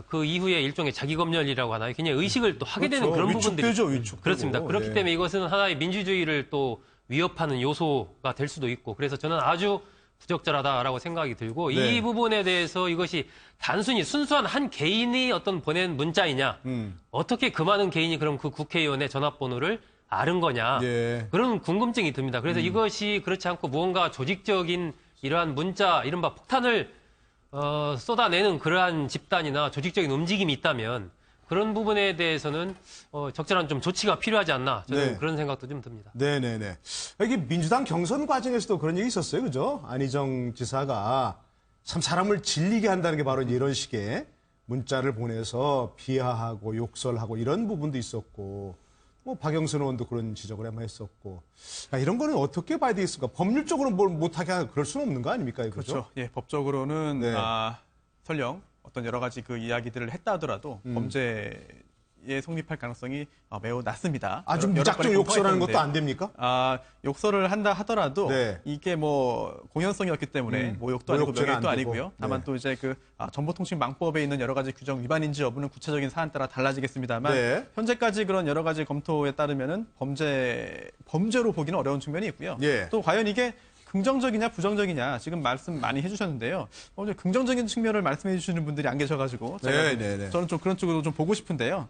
그 이후에 일종의 자기검열이라고 하나요? 굉장히 의식을 또 하게 되는 그렇죠. 그런 부분들이 위축되죠, 위축되고. 그렇습니다. 그렇기 예. 때문에 이것은 하나의 민주주의를 또 위협하는 요소가 될 수도 있고 그래서 저는 아주 부적절하다라고 생각이 들고 네. 이 부분에 대해서 이것이 단순히 순수한 한 개인이 어떤 보낸 문자이냐 어떻게 그 많은 개인이 그럼 그 국회의원의 전화번호를 아는 거냐 예. 그런 궁금증이 듭니다. 그래서 이것이 그렇지 않고 무언가 조직적인 이러한 문자 이른바 폭탄을 쏟아내는 그러한 집단이나 조직적인 움직임이 있다면 그런 부분에 대해서는 적절한 좀 조치가 필요하지 않나 저는 네. 그런 생각도 좀 듭니다. 네네네. 이게 민주당 경선 과정에서도 그런 얘기 있었어요. 그죠? 안희정 지사가 참 사람을 질리게 한다는 게 바로 이런 식의 문자를 보내서 비하하고 욕설하고 이런 부분도 있었고 뭐 박영선 의원도 그런 지적을 한번 했었고 이런 거는 어떻게 봐야 되겠습니까? 법률적으로 뭘 못하게 하는 그럴 수는 없는 거 아닙니까? 이거죠? 그렇죠. 예, 법적으로는 네. 설령 어떤 여러 가지 그 이야기들을 했다 하더라도 범죄에 성립할 가능성이 매우 낮습니다. 아주 여러 무작정 건에 욕설하는 것도 공포가 안 됩니까? 욕설을 한다 하더라도 네. 이게 뭐 공연성이었기 때문에 모욕도 아니고 모욕죄는 명예도 안 되고. 아니고요. 다만 네. 또 이제 그 정보통신망법에 있는 여러 가지 규정 위반인지 여부는 구체적인 사안 따라 달라지겠습니다만 네. 현재까지 그런 여러 가지 검토에 따르면은 범죄로 보기는 어려운 측면이 있고요. 예. 또 과연 이게 긍정적이냐 부정적이냐 지금 말씀 많이 해주셨는데요. 오늘 긍정적인 측면을 말씀해 주시는 분들이 안 계셔가지고 제가 네. 저는 좀 그런 쪽으로 좀 보고 싶은데요.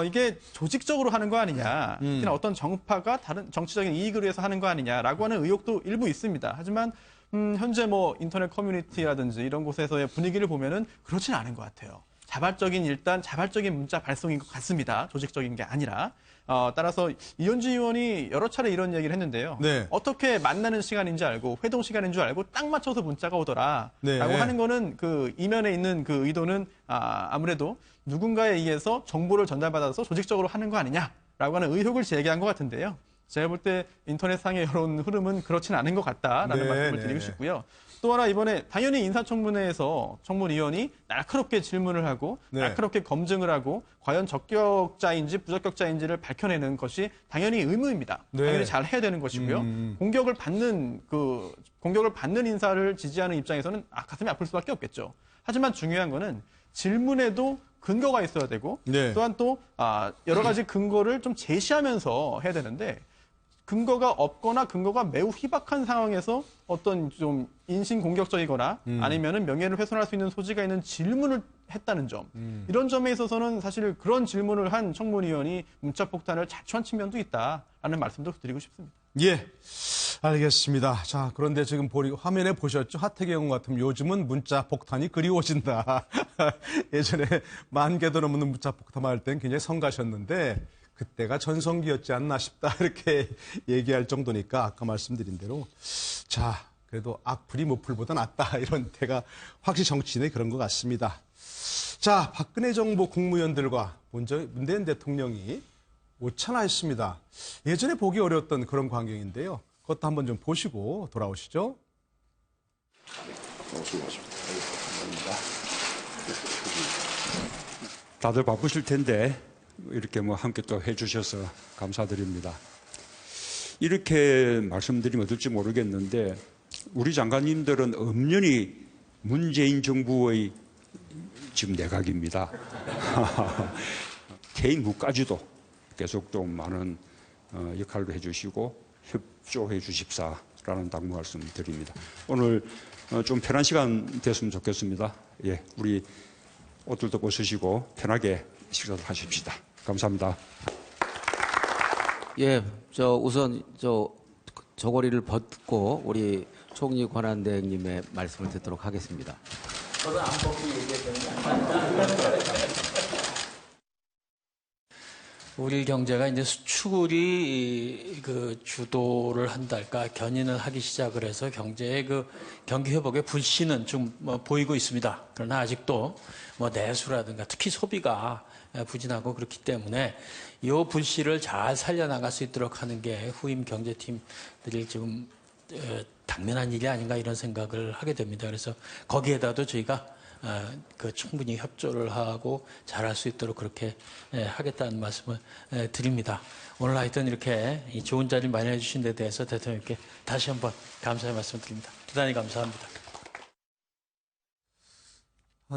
이게 조직적으로 하는 거 아니냐, 특히나 어떤 정파가 다른 정치적인 이익을 위해서 하는 거 아니냐라고 하는 의혹도 일부 있습니다. 하지만 현재 뭐 인터넷 커뮤니티라든지 이런 곳에서의 분위기를 보면은 그렇진 않은 것 같아요. 자발적인 문자 발송인 것 같습니다. 조직적인 게 아니라. 따라서 이현주 의원이 여러 차례 이런 얘기를 했는데요. 네. 어떻게 만나는 시간인지 알고 회동 시간인 줄 알고 딱 맞춰서 문자가 오더라. 네. 라고 하는 거는 그 이면에 있는 그 의도는 아무래도 누군가에 의해서 정보를 전달받아서 조직적으로 하는 거 아니냐라고 하는 의혹을 제기한 것 같은데요. 제가 볼 때 인터넷상의 여론 흐름은 그렇지는 않은 것 같다라는 네, 말씀을 네, 드리고 네. 싶고요. 또 하나 이번에 당연히 인사청문회에서 청문위원이 날카롭게 질문을 하고 네. 날카롭게 검증을 하고 과연 적격자인지 부적격자인지를 밝혀내는 것이 당연히 의무입니다. 네. 당연히 잘 해야 되는 것이고요. 공격을 받는 인사를 지지하는 입장에서는 가슴이 아플 수밖에 없겠죠. 하지만 중요한 거는 질문에도 근거가 있어야 되고 네. 또한 또 여러 가지 근거를 좀 제시하면서 해야 되는데 근거가 없거나 근거가 매우 희박한 상황에서 어떤 좀 인신공격적이거나 아니면은 명예를 훼손할 수 있는 소지가 있는 질문을 했다는 점. 이런 점에 있어서는 사실 그런 질문을 한 청문위원이 문자폭탄을 자초한 측면도 있다라는 말씀도 드리고 싶습니다. 예. 알겠습니다. 자, 그런데 지금 화면에 보셨죠? 하태경 같으면 요즘은 문자 폭탄이 그리워진다. 예전에 10,000개도 넘는 문자 폭탄할 땐 굉장히 성가셨는데 그때가 전성기였지 않나 싶다. 이렇게 얘기할 정도니까 아까 말씀드린 대로 자, 그래도 악플이 무플보다 낫다. 이런 때가 확실히 정치인의 그런 것 같습니다. 자, 박근혜 정부 국무위원들과 문재인 대통령이 오찬하였습니다. 예전에 보기 어려웠던 그런 광경인데요. 그것도 한번 좀 보시고 돌아오시죠. 다들 바쁘실 텐데 이렇게 뭐 함께 또 해주셔서 감사드립니다. 이렇게 말씀드리면 어떨지 모르겠는데 우리 장관님들은 엄연히 문재인 정부의 지금 내각입니다. 개인 국까지도 계속 좀 많은 역할도 해주시고 협조해 주십사라는 당부 말씀드립니다. 오늘 좀 편한 시간 됐으면 좋겠습니다. 예, 우리 옷들도 벗으시고 편하게 식사를 하십시다. 감사합니다. 예, 우선 저고리를 벗고 우리 총리 권한대행님의 말씀을 듣도록 하겠습니다. 저는 안 벗고 얘기했거든요. 우리 경제가 이제 수출이 그 주도를 한달까 견인을 하기 시작을 해서 경제의 그 경기 회복의 불씨는 좀 보이고 있습니다. 그러나 아직도 내수라든가 특히 소비가 부진하고 그렇기 때문에 이 불씨를 잘 살려나갈 수 있도록 하는 게 후임 경제팀들이 지금 당면한 일이 아닌가 이런 생각을 하게 됩니다. 그래서 거기에다도 저희가 충분히 협조를 하고 잘할 수 있도록 그렇게 하겠다는 말씀을 드립니다. 오늘 하여튼 이렇게 좋은 자리를 마련해 주신 데 대해서 대통령께 다시 한번 감사의 말씀 드립니다. 대단히 감사합니다.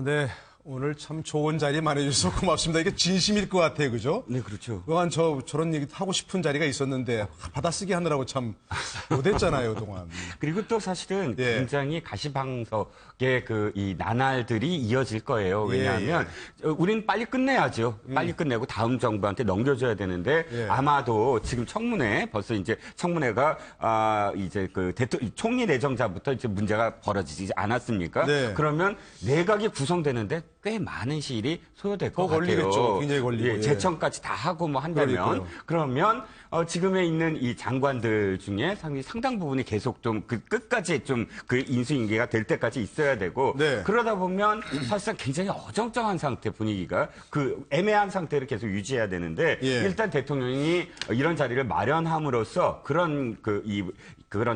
네. 오늘 참 좋은 자리 마련해주셔서 고맙습니다. 이게 진심일 것 같아요. 그죠? 네, 그렇죠. 그동안 저런 얘기 하고 싶은 자리가 있었는데 받아쓰기 하느라고 참 못했잖아요, 그동안. 그리고 또 사실은 예. 굉장히 가시방석의 이 나날들이 이어질 거예요. 왜냐하면 우리는 빨리 끝내야죠. 빨리 끝내고 다음 정부한테 넘겨줘야 되는데 아마도 지금 청문회 벌써 이제 청문회가 이제 총리 내정자부터 이제 문제가 벌어지지 않았습니까? 네. 그러면 내각이 구성되는데 꽤 많은 시일이 소요될 것 같아요. 걸리겠죠. 굉장히 걸리고. 재청까지 다 하고 한다면 그러니까요. 그러면 지금에 있는 이 장관들 중에 상당 부분이 계속 좀 끝까지 좀 인수인계가 될 때까지 있어야 되고 그러다 보면 사실상 굉장히 어정쩡한 상태 분위기가 애매한 상태를 계속 유지해야 되는데 일단 대통령이 이런 자리를 마련함으로써 그런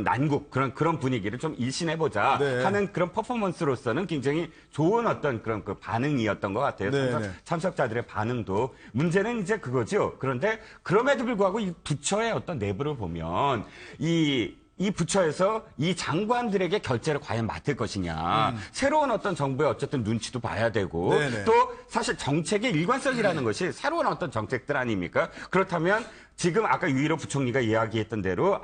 난국 그런 분위기를 좀 일신해보자 하는 그런 퍼포먼스로서는 굉장히 좋은 어떤 그런 반응이었던 것 같아요. 참석자들의 반응도. 문제는 이제 그거죠. 그런데 그럼에도 불구하고 이 부처의 어떤 내부를 보면 이 부처에서 이 장관들에게 결재를 과연 맡을 것이냐. 새로운 어떤 정부의 어쨌든 눈치도 봐야 되고 또 사실 정책의 일관성이라는 것이 새로운 어떤 정책들 아닙니까? 그렇다면 지금 아까 유일호 부총리가 이야기했던 대로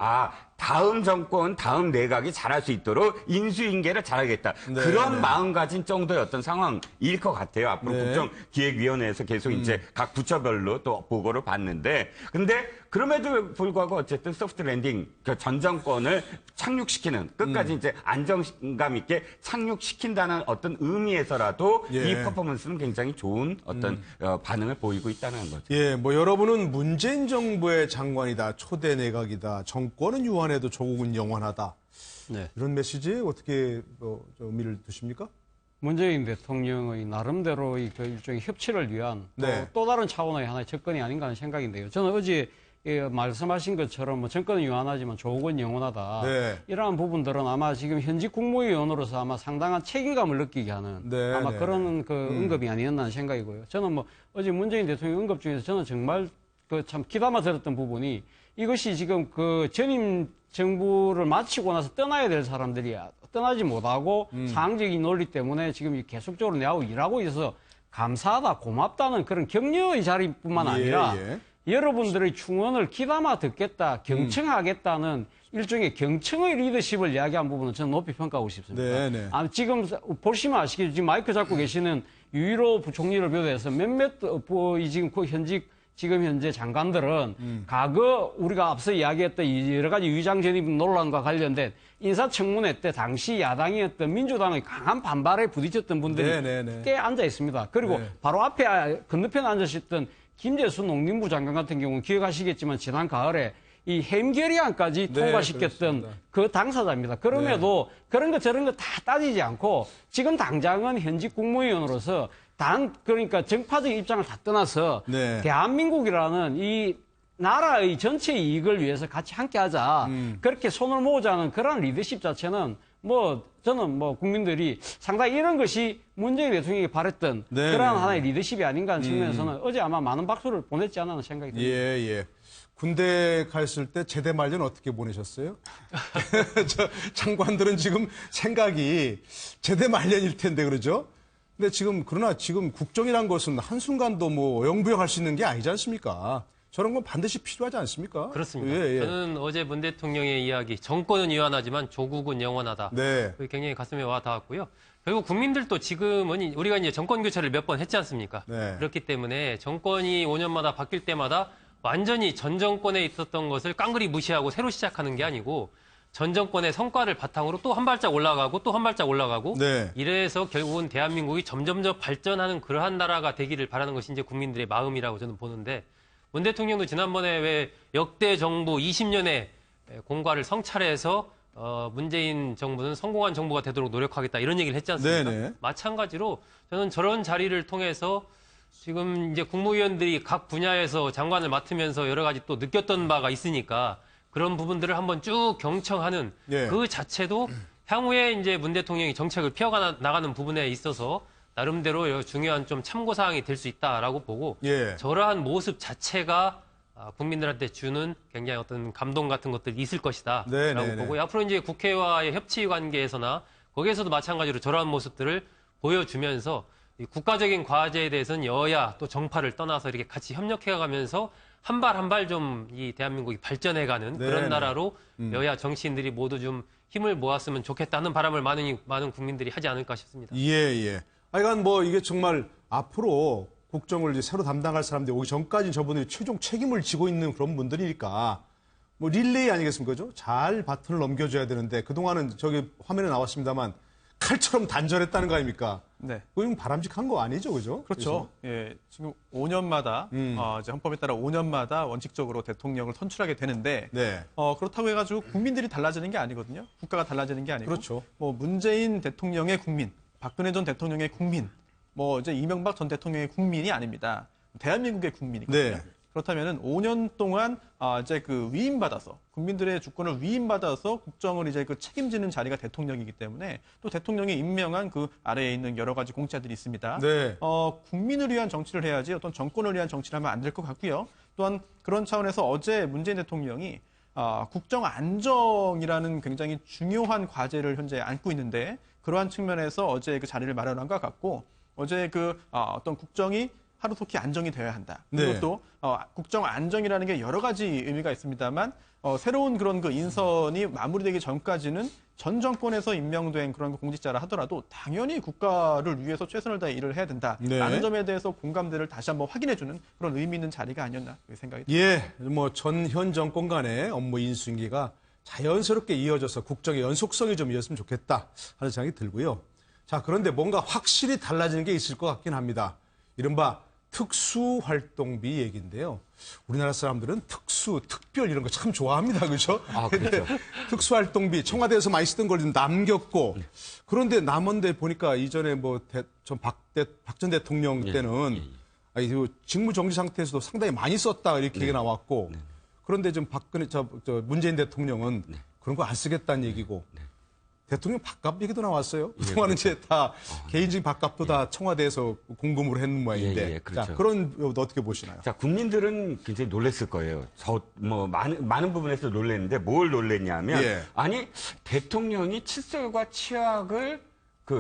다음 정권, 다음 내각이 잘할 수 있도록 인수인계를 잘하겠다. 그런 마음가짐 정도의 어떤 상황일 것 같아요. 앞으로 국정기획위원회에서 계속 이제 각 부처별로 또 보고를 받는데, 근데 그럼에도 불구하고 어쨌든 소프트 랜딩, 전 정권을 착륙시키는 끝까지 이제 안정감 있게 착륙시킨다는 어떤 의미에서라도 이 퍼포먼스는 굉장히 좋은 어떤 반응을 보이고 있다는 거죠. 예, 여러분은 문재인 정부의 장관이다, 초대 내각이다, 정권은 유한해도 조국은 영원하다. 이런 메시지에 어떻게 의미를 두십니까? 문재인 대통령의 나름대로의 일종의 협치를 위한 또 다른 차원의 하나의 접근이 아닌가 하는 생각인데요. 저는 어제 말씀하신 것처럼 정권은 유한하지만 조국은 영원하다. 이러한 부분들은 아마 지금 현직 국무위원으로서 아마 상당한 책임감을 느끼게 하는 아마 그런 언급이 아니었나 하는 생각이고요. 저는 어제 문재인 대통령 언급 중에서 저는 정말 참 귀담아 들었던 부분이 이것이 지금 전임 정부를 마치고 나서 떠나야 될 사람들이 떠나지 못하고 상황적인 논리 때문에 지금 계속적으로 내하고 일하고 있어서 감사하다, 고맙다는 그런 격려의 자리뿐만 아니라 여러분들의 충언을 귀담아 듣겠다, 경청하겠다는 일종의 경청의 리더십을 이야기한 부분은 저는 높이 평가하고 싶습니다. 지금 보시면 아시겠지만 지금 마이크 잡고 계시는 유일호 부총리를 비롯해서 몇몇 지금 현재 장관들은 과거 우리가 앞서 이야기했던 여러 가지 위장 전입 논란과 관련된 인사청문회 때 당시 야당이었던 민주당의 강한 반발에 부딪혔던 분들이 꽤 앉아 있습니다. 그리고 바로 앞에 건너편에 앉으셨던 김재수 농림부 장관 같은 경우는 기억하시겠지만 지난 가을에 이 해임결의안까지 통과시켰던 그 당사자입니다. 그럼에도 그런 거 저런 거 다 따지지 않고 지금 당장은 현직 국무위원으로서 그러니까 정파적 입장을 다 떠나서 대한민국이라는 이 나라의 전체 이익을 위해서 같이 함께하자 그렇게 손을 모으자는 그런 리더십 자체는 저는 국민들이 상당히 이런 것이 문재인 대통령이 바랬던 네, 그러한 네. 하나의 리더십이 아닌가 하는 측면에서는 어제 아마 많은 박수를 보냈지 않나 하는 생각이 듭니다. 예. 군대 갔을 때 제대 말년 어떻게 보내셨어요? 장관들은 지금 생각이 제대 말년일 텐데 그러죠? 근데 그러나 지금 국정이란 것은 한순간도 어영부영할 수 있는 게 아니지 않습니까? 저런 건 반드시 필요하지 않습니까? 그렇습니다. 예. 저는 어제 문 대통령의 이야기, 정권은 유한하지만 조국은 영원하다. 네. 그게 굉장히 가슴에 와 닿았고요. 그리고 국민들도 지금은 우리가 이제 정권 교체를 몇 번 했지 않습니까? 네. 그렇기 때문에 정권이 5년마다 바뀔 때마다 완전히 전 정권에 있었던 것을 깡그리 무시하고 새로 시작하는 게 아니고 전 정권의 성과를 바탕으로 또 한 발짝 올라가고 또 한 발짝 올라가고 네. 이래서 결국은 대한민국이 점점점 발전하는 그러한 나라가 되기를 바라는 것이 이제 국민들의 마음이라고 저는 보는데 문 대통령도 지난번에 왜 역대 정부 20년의 공과를 성찰해서 문재인 정부는 성공한 정부가 되도록 노력하겠다 이런 얘기를 했지 않습니까? 네네. 마찬가지로 저는 저런 자리를 통해서 지금 이제 국무위원들이 각 분야에서 장관을 맡으면서 여러 가지 또 느꼈던 바가 있으니까 그런 부분들을 한번 쭉 경청하는 예. 그 자체도 향후에 이제 문 대통령이 정책을 피워가 나가는 부분에 있어서 나름대로 중요한 좀 참고사항이 될 수 있다라고 보고 예. 저러한 모습 자체가 국민들한테 주는 굉장히 어떤 감동 같은 것들이 있을 것이다라고 네. 보고 앞으로 이제 국회와의 협치 관계에서나 거기에서도 마찬가지로 저러한 모습들을 보여주면서 이 국가적인 과제에 대해서는 여야 또 정파를 떠나서 이렇게 같이 협력해가면서 한 발 한 발 좀 이 대한민국이 발전해가는 네, 그런 네. 나라로 여야 정치인들이 모두 좀 힘을 모았으면 좋겠다는 바람을 많은 국민들이 하지 않을까 싶습니다. 예. 하여간 이게 정말 앞으로 국정을 이제 새로 담당할 사람들이 오기 전까지 저분들이 최종 책임을 지고 있는 그런 분들이니까 릴레이 아니겠습니까? 그죠? 잘 바톤을 넘겨줘야 되는데 그동안은 저기 화면에 나왔습니다만 칼처럼 단절했다는 거 아닙니까? 네. 그건 바람직한 거 아니죠, 그죠? 그렇죠. 예, 지금 5년마다 이제 헌법에 따라 5년마다 원칙적으로 대통령을 선출하게 되는데 네. 그렇다고 해가지고 국민들이 달라지는 게 아니거든요. 국가가 달라지는 게 아니고 그렇죠. 문재인 대통령의 국민, 박근혜 전 대통령의 국민, 이제 이명박 전 대통령의 국민이 아닙니다. 대한민국의 국민이거든요. 네. 그렇다면은 5년 동안 이제 위임받아서 국민들의 주권을 위임받아서 국정을 이제 책임지는 자리가 대통령이기 때문에 또 대통령이 임명한 그 아래에 있는 여러 가지 공자들이 있습니다. 네. 국민을 위한 정치를 해야지 어떤 정권을 위한 정치를 하면 안 될 것 같고요. 또한 그런 차원에서 어제 문재인 대통령이 국정 안정이라는 굉장히 중요한 과제를 현재 안고 있는데 그러한 측면에서 어제 그 자리를 마련한 것 같고 어제 어떤 국정이 하루속히 안정이 되어야 한다. 그리고 네. 또 국정 안정이라는 게 여러 가지 의미가 있습니다만 새로운 그런 인선이 마무리되기 전까지는 전 정권에서 임명된 그런 공직자라 하더라도 당연히 국가를 위해서 최선을 다해 일을 해야 된다라는 네. 점에 대해서 공감대를 다시 한번 확인해주는 그런 의미 있는 자리가 아니었나 생각이 듭니다. 예, 전 정권 간의 업무 인수인계가 자연스럽게 이어져서 국정의 연속성이 좀 이었으면 좋겠다 하는 생각이 들고요. 자, 그런데 뭔가 확실히 달라지는 게 있을 것 같긴 합니다. 이른바 특수활동비 얘기인데요. 우리나라 사람들은 특별 이런 거 참 좋아합니다. 그렇죠? 그렇죠. 특수활동비 청와대에서 많이 쓰던 걸 좀 남겼고 그런데 남은데 보니까 이전에 박 전 대통령 때는 직무정지 상태에서도 상당히 많이 썼다 이렇게 얘기가 나왔고 그런데 좀 문재인 대통령은 그런 거 안 쓰겠다는 얘기고 대통령 밥값 얘기도 나왔어요. 그동안은 이제 다 개인적인 밥값도 다 청와대에서 공금으로 했는 모양인데. 그렇죠. 자, 그런 어떻게 보시나요? 자, 국민들은 굉장히 놀랐을 거예요. 많은 부분에서 놀랐는데 뭘 놀랐냐면 아니 대통령이 칫솔과 치약을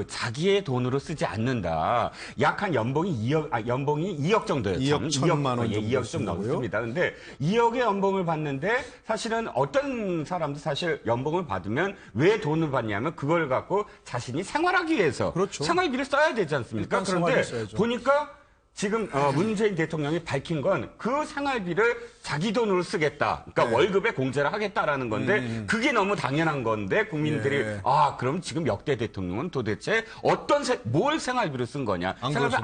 자기의 돈으로 쓰지 않는다. 약 한 연봉이 2억 정도였죠. 2억 1천만 원 정도 2억 좀 넘습니다. 근데 2억의 연봉을 받는데 사실은 어떤 사람도 사실 연봉을 받으면 왜 돈을 받냐면 그걸 갖고 자신이 생활하기 위해서 그렇죠. 생활비를 써야 되지 않습니까? 일단 그런데 생활비 써야죠. 보니까 지금 문재인 대통령이 밝힌 건 그 생활비를 자기 돈으로 쓰겠다. 그러니까 월급에 공제를 하겠다라는 건데 그게 너무 당연한 건데 국민들이 그럼 지금 역대 대통령은 도대체 뭘 생활비로 쓴 거냐? 생활비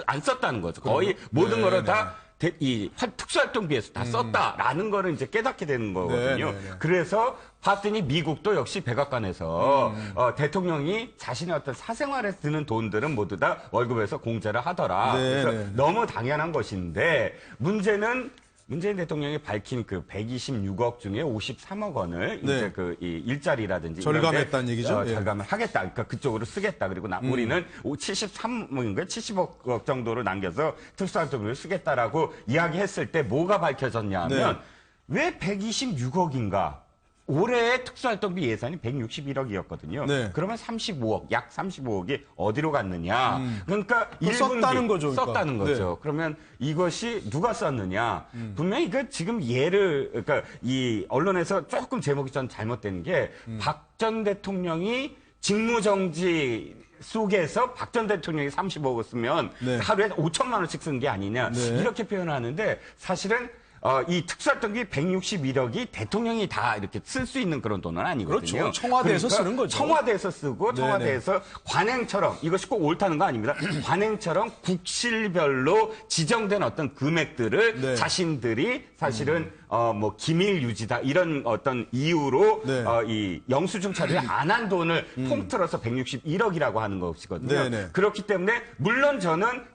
안 썼다는 거죠. 거의 모든 거를 다 이 특수활동비에서 다 썼다라는 거를 이제 깨닫게 되는 거거든요. 그래서 봤더니 미국도 역시 백악관에서 대통령이 자신의 어떤 사생활에 드는 돈들은 모두 다 월급에서 공제를 하더라. 그래서 너무 당연한 것인데 문제는 문재인 대통령이 밝힌 그 126억 중에 53억 원을 이제 그 이 일자리라든지 절감했다는 얘기죠. 절감을 하겠다. 그러니까 그쪽으로 쓰겠다. 그리고 우리는 73억인가 70억 정도를 남겨서 특수활동비를 쓰겠다라고 이야기했을 때 뭐가 밝혀졌냐 하면 왜 126억인가? 올해의 특수활동비 예산이 161억이었거든요. 그러면 35억, 약 35억이 어디로 갔느냐? 그러니까 썼다는 거죠. 썼다는 거죠. 그러면 이것이 누가 썼느냐? 분명히 그 지금 그러니까 이 언론에서 조금 제목이 전 잘못된 게 박 전 대통령이 직무정지 속에서 박 전 대통령이 30억을 쓰면 하루에 5천만 원씩 쓴 게 아니냐? 이렇게 표현하는데 사실은 이 특수활동비 161억이 대통령이 다 이렇게 쓸 수 있는 그런 돈은 아니거든요. 그렇죠. 청와대에서 쓰는 거죠. 청와대에서 쓰고 청와대에서 관행처럼 이것이 꼭 옳다는 거 아닙니다. 관행처럼 국실별로 지정된 어떤 금액들을 자신들이 사실은 뭐 기밀 유지다 이런 어떤 이유로 이 영수증 처리를 안 한 돈을 통틀어서 161억이라고 하는 것이거든요. 그렇기 때문에 물론 저는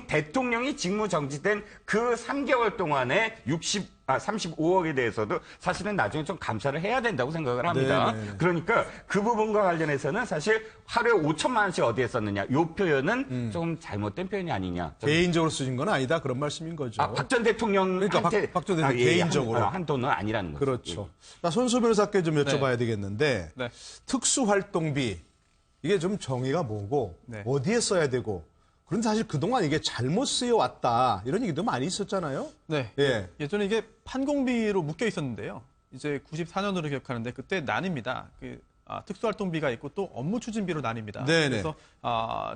대통령이 직무정지된 그 3개월 동안에 35억에 대해서도 사실은 나중에 좀 감사를 해야 된다고 생각을 합니다. 그러니까 그 부분과 관련해서는 사실 하루에 5천만 원씩 어디에 썼느냐 이 표현은 조금 잘못된 표현이 아니냐. 개인적으로 쓰신 건 아니다 그런 말씀인 거죠. 박 전 대통령한테 그러니까 박 전 대통령 개인적으로 한 돈은 아니라는 거죠. 그렇죠. 자, 손수 변호사께 좀 여쭤봐야 되겠는데 특수활동비 이게 좀 정의가 뭐고 어디에 써야 되고 그런데 사실 그동안 이게 잘못 쓰여왔다 이런 얘기도 많이 있었잖아요. 네. 예전에 이게 판공비로 묶여 있었는데요. 이제 94년으로 기억하는데 그때 나뉩니다. 특수활동비가 있고 또 업무추진비로 나뉩니다. 그래서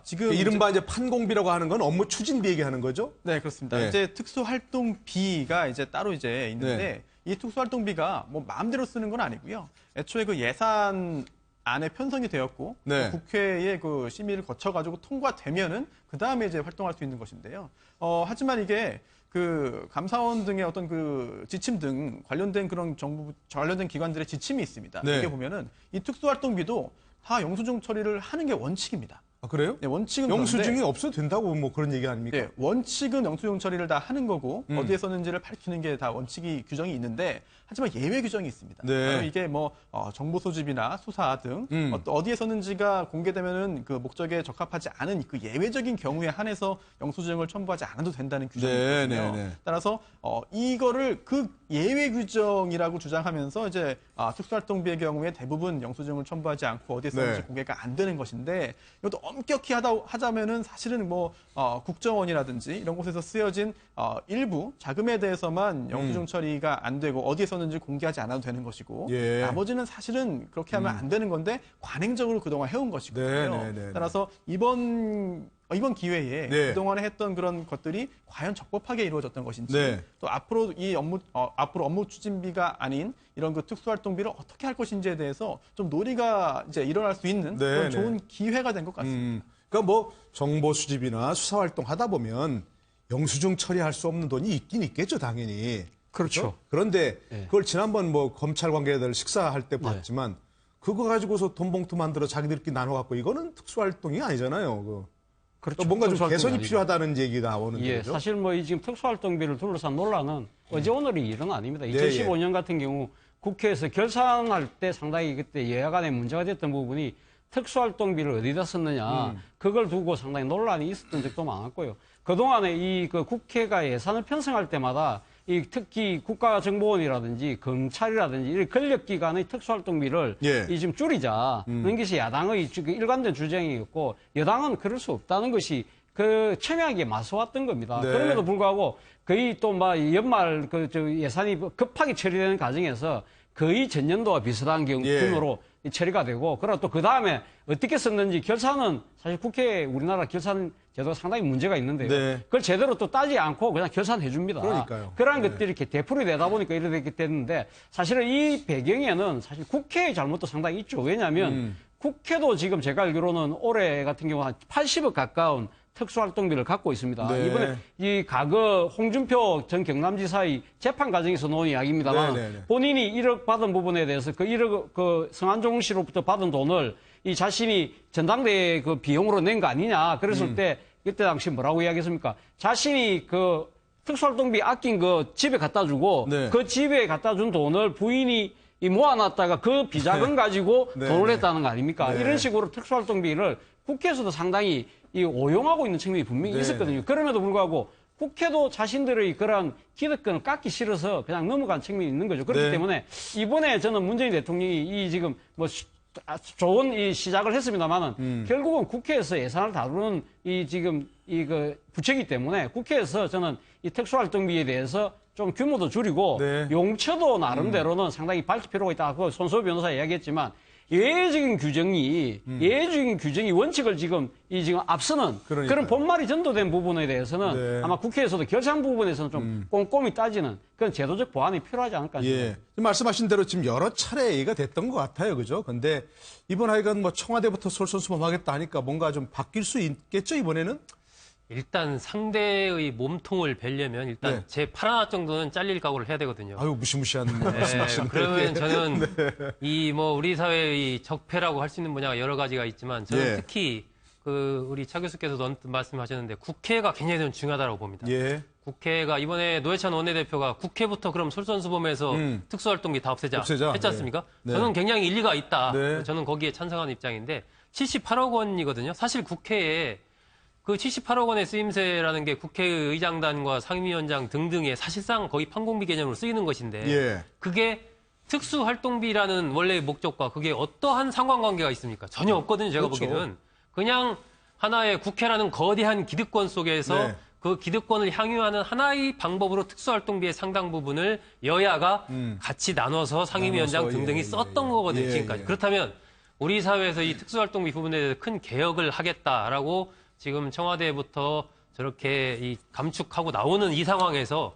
지금 이른바 이제 판공비라고 하는 건 업무 추진비 얘기하는 거죠? 네, 그렇습니다. 이제 특수활동비가 이제 따로 이제 있는데 이 특수활동비가 뭐 마음대로 쓰는 건 아니고요. 애초에 그 예산 안에 편성이 되었고 국회의 그 심의를 거쳐가지고 통과되면은 그 다음에 이제 활동할 수 있는 것인데요. 하지만 이게 그 감사원 등의 어떤 그 지침 등 관련된 그런 정부 관련된 기관들의 지침이 있습니다. 이게 보면은 이 특수활동비도 다 영수증 처리를 하는 게 원칙입니다. 아, 그래요? 네, 원칙은 영수증이 없어도 된다고 뭐 그런 얘기 아닙니까? 네, 원칙은 영수증 처리를 다 하는 거고 어디에 썼는지를 밝히는 게 다 원칙이 규정이 있는데 하지만 예외 규정이 있습니다. 바로 이게 뭐 정보 소집이나 수사 등 어디에 썼는지가 공개되면은 그 목적에 적합하지 않은 그 예외적인 경우에 한해서 영수증을 첨부하지 않아도 된다는 규정이 있거든요. 따라서 이거를 그 예외 규정이라고 주장하면서 이제 특수활동비의 경우에 대부분 영수증을 첨부하지 않고 어디에 썼는지 공개가 안 되는 것인데 이것도 엄격히 하자면은 사실은 뭐 국정원이라든지 이런 곳에서 쓰여진 일부 자금에 대해서만 영수증 처리가 안 되고 어디에 썼는지 공개하지 않아도 되는 것이고 나머지는 사실은 그렇게 하면 안 되는 건데 관행적으로 그동안 해온 것이거든요. 따라서 이번 기회에 그동안에 했던 그런 것들이 과연 적법하게 이루어졌던 것인지 또 앞으로 앞으로 업무 추진비가 아닌 이런 그 특수활동비를 어떻게 할 것인지에 대해서 좀 논의가 이제 일어날 수 있는 그런 좋은 기회가 된 것 같습니다. 그러니까 뭐 정보 수집이나 수사 활동 하다 보면 영수증 처리할 수 없는 돈이 있긴 있겠죠, 당연히. 그렇죠. 그런데 그걸 지난번 뭐 검찰 관계자들 식사할 때 봤지만 그거 가지고서 돈 봉투 만들어 자기들끼리 나눠 갖고 이거는 특수활동이 아니잖아요. 그렇죠. 뭔가 좀 개선이 필요하다는 얘기가 나오는데. 사실 뭐 지금 특수활동비를 둘러싼 논란은 어제 오늘이 일은 아닙니다. 2015년 같은 경우 국회에서 결산할 때 상당히 그때 여야 간에 문제가 됐던 부분이 특수활동비를 어디다 썼느냐 그걸 두고 상당히 논란이 있었던 적도 많았고요. 그동안에 이 그 국회가 예산을 편성할 때마다 이 특히 국가정보원이라든지 검찰이라든지 이런 권력기관의 특수활동비를 이 좀 줄이자 그런 것이 야당의 일관된 주장이었고 여당은 그럴 수 없다는 것이 그 첨예하게 맞서왔던 겁니다. 그럼에도 불구하고 거의 또 막 연말 예산이 급하게 처리되는 과정에서 거의 전년도와 비슷한 규모로 처리가 되고, 그러나 또 그 다음에 어떻게 썼는지 결산은 사실 국회 우리나라 결산 제도가 상당히 문제가 있는데요. 그걸 제대로 또 따지지 않고 그냥 결산해 줍니다. 그러니까요. 그러한 것들이 이렇게 되풀이 되다 보니까 이렇게 됐는데 사실은 이 배경에는 사실 국회의 잘못도 상당히 있죠. 왜냐하면 국회도 지금 제가 알기로는 올해 같은 경우 한 80억 가까운 특수활동비를 갖고 있습니다. 이번에 이 과거 홍준표 전 경남지사의 재판 과정에서 나온 이야기입니다만 본인이 1억 받은 부분에 대해서 그 1억 그 성한종 씨로부터 받은 돈을 이 자신이 전당대회 그 비용으로 낸 거 아니냐 그랬을 때 그때 당시 뭐라고 이야기했습니까? 자신이 그 특수활동비 아낀 거 집에 갖다 주고 네. 그 집에 갖다 준 돈을 부인이 모아놨다가 그 비자금 가지고 네, 돈을 네. 했다는 거 아닙니까? 네. 이런 식으로 특수활동비를 국회에서도 상당히 오용하고 있는 측면이 분명히 네, 있었거든요. 그럼에도 불구하고 국회도 자신들의 그런 기득권을 깎기 싫어서 그냥 넘어간 측면이 있는 거죠. 그렇기 네. 때문에 이번에 저는 문재인 대통령이 이 지금 뭐 좋은 이 시작을 했습니다만은 결국은 국회에서 예산을 다루는 이 지금 그 부처이기 때문에 국회에서 저는 이 특수활동비에 대해서 좀 규모도 줄이고 네. 용처도 나름대로는 상당히 밝힐 필요가 있다고 손소호 변호사 이야기했지만 예외적인 규정이 원칙을 지금 앞서는 그러니까요. 그런 본말이 전도된 부분에 대해서는 네. 아마 국회에서도 결산 부분에서는 좀 꼼꼼히 따지는 그런 제도적 보완이 필요하지 않을까 싶습니다. 예. 말씀하신 대로 지금 여러 차례 얘기가 됐던 것 같아요. 그죠? 근데 이번 하여간 뭐 청와대부터 솔선수범하겠다 하니까 뭔가 좀 바뀔 수 있겠죠, 이번에는? 일단 상대의 몸통을 베려면 일단 네. 제 8하나 정도는 잘릴 각오를 해야 되거든요. 아유, 무시무시한 네, 말씀하시는데. 그러면 저는 네. 이 뭐 우리 사회의 적폐라고 할 수 있는 분야가 여러 가지가 있지만 저는 예. 특히 그 우리 차 교수께서도 언뜻 말씀하셨는데 국회가 굉장히 저는 중요하다고 봅니다. 예. 국회가 이번에 노회찬 원내대표가 국회부터 그럼 솔선수범해서 특수활동비 다 없애자 했지 않습니까? 네. 저는 굉장히 일리가 있다. 네. 저는 거기에 찬성하는 입장인데 78억 원이거든요. 사실 국회에 그 78억 원의 쓰임새라는 게 국회의장단과 상임위원장 등등의 사실상 거의 판공비 개념으로 쓰이는 것인데 예. 그게 특수활동비라는 원래의 목적과 그게 어떠한 상관관계가 있습니까? 전혀 없거든요. 제가 그렇죠. 보기에는. 그냥 하나의 국회라는 거대한 기득권 속에서 네. 그 기득권을 향유하는 하나의 방법으로 특수활동비의 상당 부분을 여야가 같이 나눠서 상임위원장 나눠서, 등등이 예, 썼던 예, 거거든요. 예, 지금까지. 예. 그렇다면 우리 사회에서 이 특수활동비 부분에 대해서 큰 개혁을 하겠다라고 지금 청와대부터 저렇게 이 감축하고 나오는 이 상황에서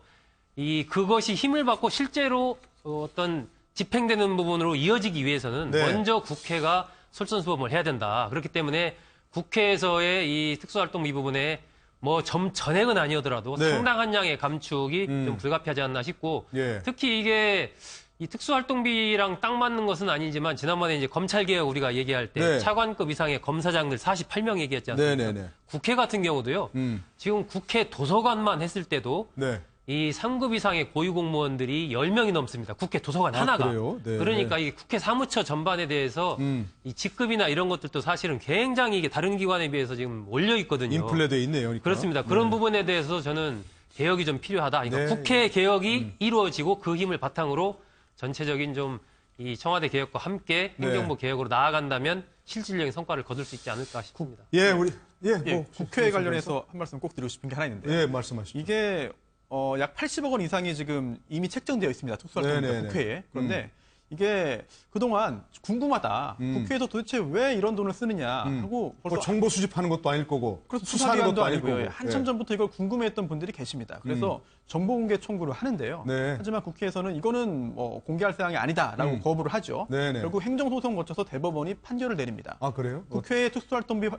그것이 힘을 받고 실제로 어떤 집행되는 부분으로 이어지기 위해서는 네. 먼저 국회가 솔선수범을 해야 된다. 그렇기 때문에 국회에서의 이 특수활동비 부분에 뭐 전액은 아니더라도 네. 상당한 양의 감축이 좀 불가피하지 않나 싶고 예. 특히 이게 이 특수활동비랑 딱 맞는 것은 아니지만 지난번에 이제 검찰개혁 우리가 얘기할 때 네. 차관급 이상의 검사장들 48명 얘기했지 않습니까? 네네네. 국회 같은 경우도요. 지금 국회 도서관만 했을 때도 네. 이 3급 이상의 고위공무원들이 10명이 넘습니다. 국회 도서관 하나가. 그래요? 네. 그러니까 이 국회 사무처 전반에 대해서 이 직급이나 이런 것들도 사실은 굉장히 이게 다른 기관에 비해서 지금 올려 있거든요. 인플레돼 있네요. 그러니까. 그렇습니다. 그런 부분에 대해서 저는 개혁이 좀 필요하다. 그러니까 네. 국회 개혁이 이루어지고 그 힘을 바탕으로 전체적인 좀 이 청와대 개혁과 함께 네. 행정부 개혁으로 나아간다면 실질적인 성과를 거둘 수 있지 않을까 싶습니다. 예, 우리 국회 관련해서 한 말씀 꼭 드리고 싶은 게 하나 있는데 예, 말씀하시죠. 이게 약 80억 원 이상이 지금 이미 책정되어 있습니다. 특수활동비 네네네. 국회에. 그런데 이게 그동안 궁금하다. 국회에서 도대체 왜 이런 돈을 쓰느냐 하고 뭐 벌써 정보 수집하는 것도 아닐 거고 그래서 수사하는 수사기관도 것도 아닐 거고. 아니고요. 한참 전부터 이걸 궁금해했던 분들이 계십니다. 그래서 정보공개 청구를 하는데요. 네. 하지만 국회에서는 이거는 뭐 공개할 사항이 아니다라고 거부를 하죠. 네네. 결국 행정소송 거쳐서 대법원이 판결을 내립니다. 아, 그래요? 국회의 특수활동비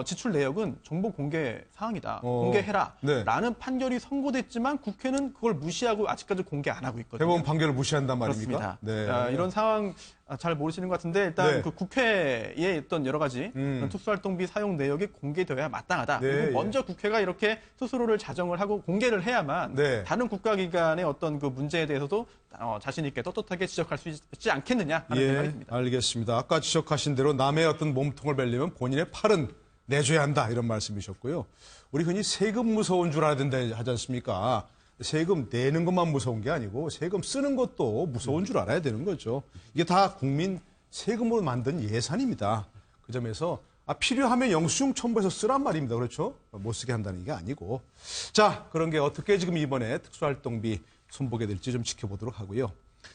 지출 내역은 정보 공개 사항이다. 네. 공개해라라는 판결이 선고됐지만 국회는 그걸 무시하고 아직까지 공개 안 하고 있거든요. 대법원 판결을 무시한단 말입니까? 그렇습니다. 네. 이런 상황 잘 모르시는 것 같은데 일단 네. 그 국회에 있던 여러 가지 그런 특수활동비 사용 내역이 공개되어야 마땅하다. 네, 그리고 예. 먼저 국회가 이렇게 스스로를 자정을 하고 공개를 해야만 네. 다른 국가기관의 어떤 그 문제에 대해서도 자신 있게 떳떳하게 지적할 수 있지 않겠느냐 하는 생각이 예, 듭니다. 알겠습니다. 아까 지적하신 대로 남의 어떤 몸통을 베려면 본인의 팔은 내줘야 한다 이런 말씀이셨고요. 우리 흔히 세금 무서운 줄 알아야 된다 하지 않습니까? 세금 내는 것만 무서운 게 아니고 세금 쓰는 것도 무서운 줄 알아야 되는 거죠. 이게 다 국민 세금으로 만든 예산입니다. 그 점에서 필요하면 영수증 첨부해서 쓰란 말입니다. 그렇죠? 못 쓰게 한다는 게 아니고. 자, 그런 게 어떻게 지금 이번에 특수활동비 손보게 될지 좀 지켜보도록 하고요.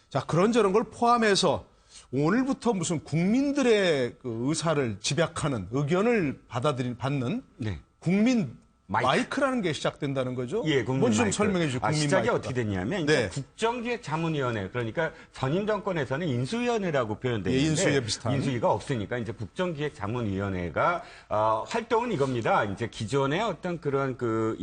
자, 그런저런 걸 포함해서 오늘부터 무슨 국민들의 그 의사를 집약하는 의견을 받는 네. 국민 마이크라는 게 시작된다는 거죠? 예, 국민 먼저 좀 마이크. 설명해 주시죠. 국민 시작이 마이크가. 어떻게 됐냐면 네. 이제 국정기획자문위원회 그러니까 전임 정권에서는 인수위원회라고 표현되어 예, 있는데 인수위에 비슷한. 인수위가 없으니까 이제 국정기획자문위원회가 활동은 이겁니다. 이제 기존의 어떤 그런 그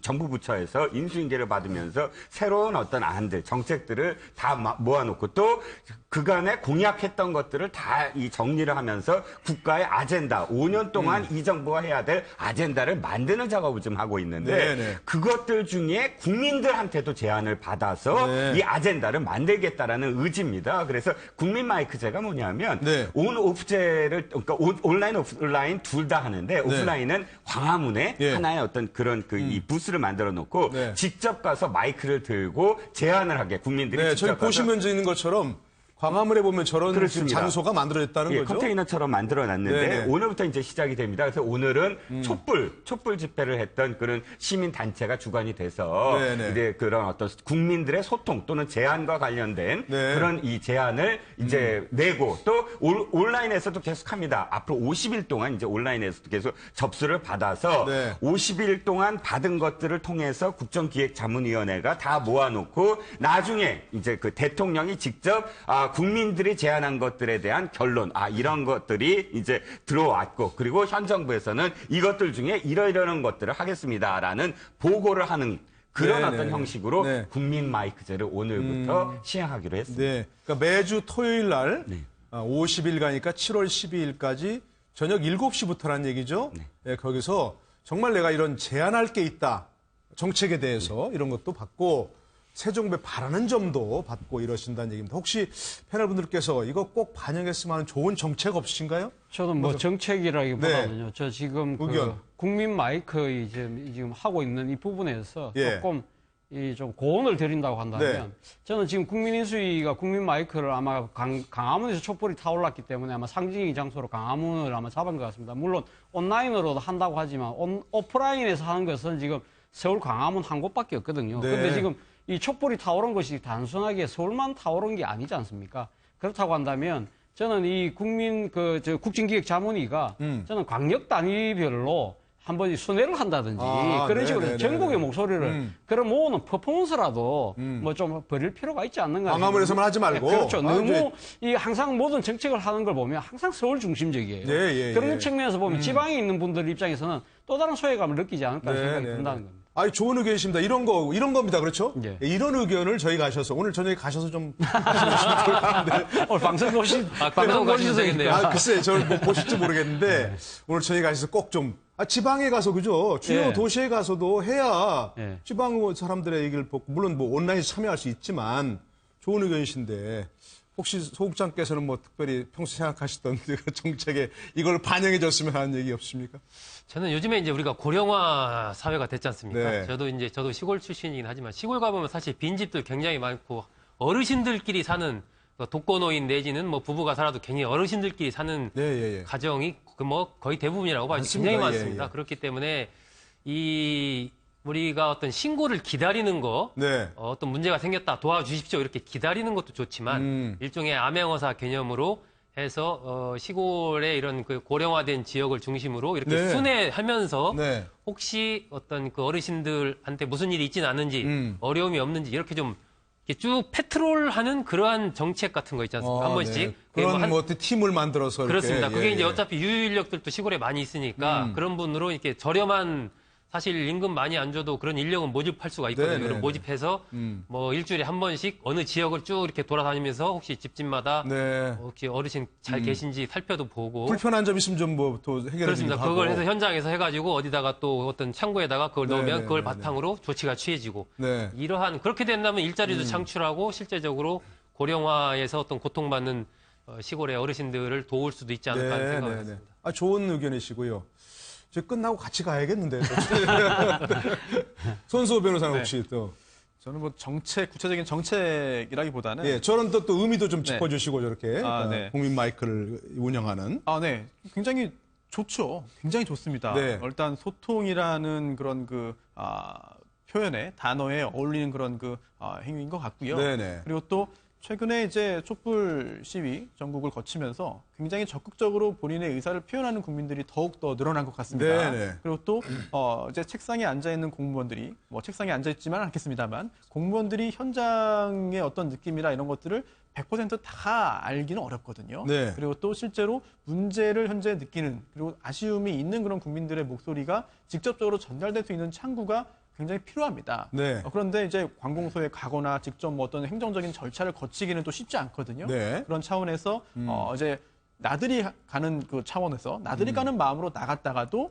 정부 부처에서 인수인계를 받으면서 새로운 어떤 안들 정책들을 다 모아놓고 또 그간에 공약했던 것들을 다 이 정리를 하면서 국가의 아젠다 5년 동안 이 정부가 해야 될 아젠다를 만드는 작업. 작업을 좀 하고 있는데 네네. 그것들 중에 국민들한테도 제안을 받아서 네. 이 아젠다를 만들겠다라는 의지입니다. 그래서 국민 마이크제가 뭐냐면 네. 온 오프제를 그러니까 온라인 오프라인 둘 다 하는데 오프라인은 광화문에 예. 하나의 어떤 그런 그 이 부스를 만들어 놓고 네. 직접 가서 마이크를 들고 제안을 하게 국민들이 네, 직접 저기 가서 보시면 있는 것처럼 광화문에 보면 저런 지금 그렇습니다. 장소가 만들어졌다는 예, 거죠. 컨테이너처럼 만들어놨는데 네네. 오늘부터 이제 시작이 됩니다. 그래서 오늘은 촛불 집회를 했던 그런 시민 단체가 주관이 돼서 네네. 이제 그런 어떤 국민들의 소통 또는 제안과 관련된 네. 그런 이 제안을 이제 내고 또 온라인에서도 계속합니다. 앞으로 50일 동안 이제 온라인에서도 계속 접수를 받아서 네. 50일 동안 받은 것들을 통해서 국정기획자문위원회가 다 모아놓고 나중에 이제 그 대통령이 직접 국민들이 제안한 것들에 대한 결론, 이런 것들이 이제 들어왔고, 그리고 현 정부에서는 이것들 중에 이러이러한 것들을 하겠습니다라는 보고를 하는 그런 네네. 어떤 형식으로 네. 국민 마이크제를 오늘부터 시행하기로 했습니다. 네. 그러니까 매주 토요일 날 50일가니까 7월 12일까지 저녁 7시부터라는 얘기죠. 네, 거기서 정말 내가 이런 제안할 게 있다. 정책에 대해서 이런 것도 받고 새 정부에 바라는 점도 받고 이러신다는 얘기입니다. 혹시 패널분들께서 이거 꼭 반영했으면 하는 좋은 정책 없으신가요? 저는 뭐 정책이라기보다는요. 네. 저 지금 의견. 국민 마이크 지금 하고 있는 이 부분에서 예. 조금 좀 고언을 드린다고 한다면 네. 저는 지금 국민인수위가 국민 마이크를 아마 강화문에서 촛불이 타올랐기 때문에 아마 상징의 장소로 강화문을 아마 잡은 것 같습니다. 물론 온라인으로도 한다고 하지만 오프라인에서 하는 것은 지금 서울 광화문 한 곳밖에 없거든요. 네. 그런데 지금 이 촛불이 타오른 것이 단순하게 서울만 타오른 게 아니지 않습니까? 그렇다고 한다면 저는 이 국정기획자문위가 저는 광역 단위별로 한번 순회를 한다든지 그런 식으로 네네네네. 전국의 목소리를 그런 모으는 퍼포먼스라도 뭐 좀 벌일 필요가 있지 않는가. 광화문에서만 하지 말고. 그렇죠. 너무 이제 이 항상 모든 정책을 하는 걸 보면 항상 서울 중심적이에요. 네, 예, 그런 예. 측면에서 보면 지방에 있는 분들 입장에서는 또 다른 소외감을 느끼지 않을까 생각이 든다는 겁니다. 좋은 의견이십니다. 이런 겁니다. 그렇죠? 예. 이런 의견을 저희 가셔서, 오늘 저녁에 가셔서 좀 하시면 좋을 것 같은데. 오늘 방송 방송 가시면 되겠네요. 글쎄, 저를 뭐 보실지 모르겠는데, 오늘 저희 가셔서 꼭 좀, 지방에 가서, 그죠? 주요 예. 도시에 가서도 해야 예. 지방 사람들의 얘기를 보고, 물론 뭐 온라인에 참여할 수 있지만, 좋은 의견이신데, 혹시 소국장께서는 뭐 특별히 평소 생각하시던 그 정책에 이걸 반영해 줬으면 하는 얘기 없습니까? 저는 요즘에 이제 우리가 고령화 사회가 됐지 않습니까? 네. 저도 시골 출신이긴 하지만 시골 가보면 사실 빈집들 굉장히 많고 어르신들끼리 사는 독거노인 내지는 뭐 부부가 살아도 굉장히 어르신들끼리 사는 예. 가정이 뭐 거의 대부분이라고 봐도 많습니다. 굉장히 많습니다. 예. 그렇기 때문에 우리가 어떤 신고를 기다리는 거, 네. 어떤 문제가 생겼다 도와주십시오 이렇게 기다리는 것도 좋지만 일종의 암행어사 개념으로 해서 시골의 이런 그 고령화된 지역을 중심으로 이렇게 네. 순회하면서 네. 혹시 어떤 그 어르신들한테 무슨 일이 있지는 않은지 어려움이 없는지 이렇게 좀 이렇게 쭉 패트롤하는 그러한 정책 같은 거 있지 않습니까? 한 번씩. 네. 그런 뭐 팀을 만들어서 그렇습니다. 이렇게. 그게 예, 이제 예. 어차피 유유 인력들도 시골에 많이 있으니까 그런 분으로 이렇게 저렴한 사실 임금 많이 안 줘도 그런 인력은 모집할 수가 있거든요. 네, 그럼 네, 모집해서 뭐 일주일에 한 번씩 어느 지역을 쭉 이렇게 돌아다니면서 혹시 집집마다 네. 혹시 어르신 잘 계신지 살펴도 보고 불편한 점 있으면 좀 뭐 또 해결해 그렇습니다. 주기도 그걸 하고. 해서 현장에서 해가지고 어디다가 또 어떤 창고에다가 그걸 네, 넣으면 네, 그걸 네, 바탕으로 조치가 취해지고 네. 이러한 그렇게 된다면 일자리도 창출하고 실제적으로 고령화에서 어떤 고통받는 시골의 어르신들을 도울 수도 있지 않을까 하는 생각을 했습니다. 좋은 의견이시고요. 이제 끝나고 같이 가야겠는데. 손수호 변호사는 혹시 또. 저는 뭐 구체적인 정책이라기보다는. 예, 저런 또 의미도 좀 짚어주시고 저렇게. 네. 국민 마이크를 운영하는. 네. 굉장히 좋죠. 굉장히 좋습니다. 네. 일단 소통이라는 그런 표현에, 단어에 어울리는 그런 행위인 것 같고요. 네네. 그리고 또 최근에 이제 촛불 시위 전국을 거치면서 굉장히 적극적으로 본인의 의사를 표현하는 국민들이 더욱 더 늘어난 것 같습니다. 네네. 그리고 또 이제 책상에 앉아 있는 공무원들이 뭐 책상에 앉아 있지만 않겠습니다만 공무원들이 현장의 어떤 느낌이나 이런 것들을 100%다 알기는 어렵거든요. 네. 그리고 또 실제로 문제를 현재 느끼는 그리고 아쉬움이 있는 그런 국민들의 목소리가 직접적으로 전달될 수 있는 창구가 굉장히 필요합니다. 네. 그런데 이제 관공서에 가거나 직접 뭐 어떤 행정적인 절차를 거치기는 또 쉽지 않거든요. 네. 그런 차원에서 이제 나들이 가는 그 차원에서 나들이 가는 마음으로 나갔다가도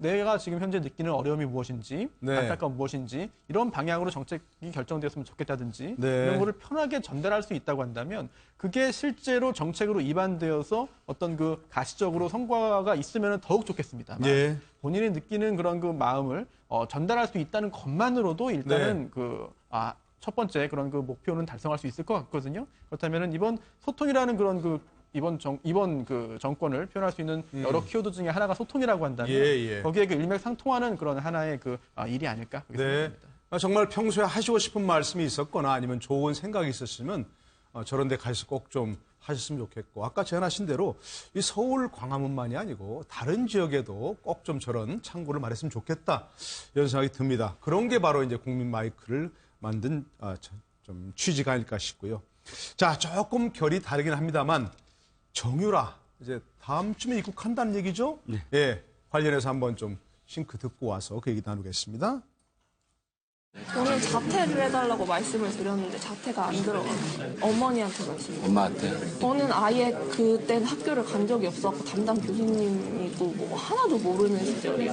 내가 지금 현재 느끼는 어려움이 무엇인지, 네. 안타까움 무엇인지 이런 방향으로 정책이 결정되었으면 좋겠다든지 네. 이런 거를 편하게 전달할 수 있다고 한다면 그게 실제로 정책으로 입안되어서 어떤 그 가시적으로 성과가 있으면 더욱 좋겠습니다만 예. 본인이 느끼는 그런 그 마음을 전달할 수 있다는 것만으로도 일단은 첫 번째 그런 그 목표는 달성할 수 있을 것 같거든요. 그렇다면은 이번 소통이라는 그런 그 이번 그 정권을 표현할 수 있는 여러 키워드 중에 하나가 소통이라고 한다면 예. 거기에 그 일맥상통하는 그런 하나의 그 일이 아닐까 그렇게 네. 생각합니다. 정말 평소에 하시고 싶은 말씀이 있었거나 아니면 좋은 생각이 있었으면 저런 데 가서 꼭 좀 하셨으면 좋겠고 아까 제안하신 대로 이 서울 광화문만이 아니고 다른 지역에도 꼭 좀 저런 창구를 마련했으면 좋겠다 이런 생각이 듭니다. 그런 게 바로 이제 국민 마이크를 만든 좀 취지가 아닐까 싶고요. 자, 조금 결이 다르긴 합니다만 정유라 이제 다음 주에 입국한다는 얘기죠? 네. 예, 관련해서 한번 좀 싱크 듣고 와서 그 얘기 나누겠습니다. 오늘 자퇴를 해달라고 말씀을 드렸는데 자퇴가 안 들어가요. 어머니한테 말씀. 엄마한테. 저는 아예 그땐 학교를 간 적이 없었고 담당 교수님이고 뭐 하나도 모르는 시절이에요.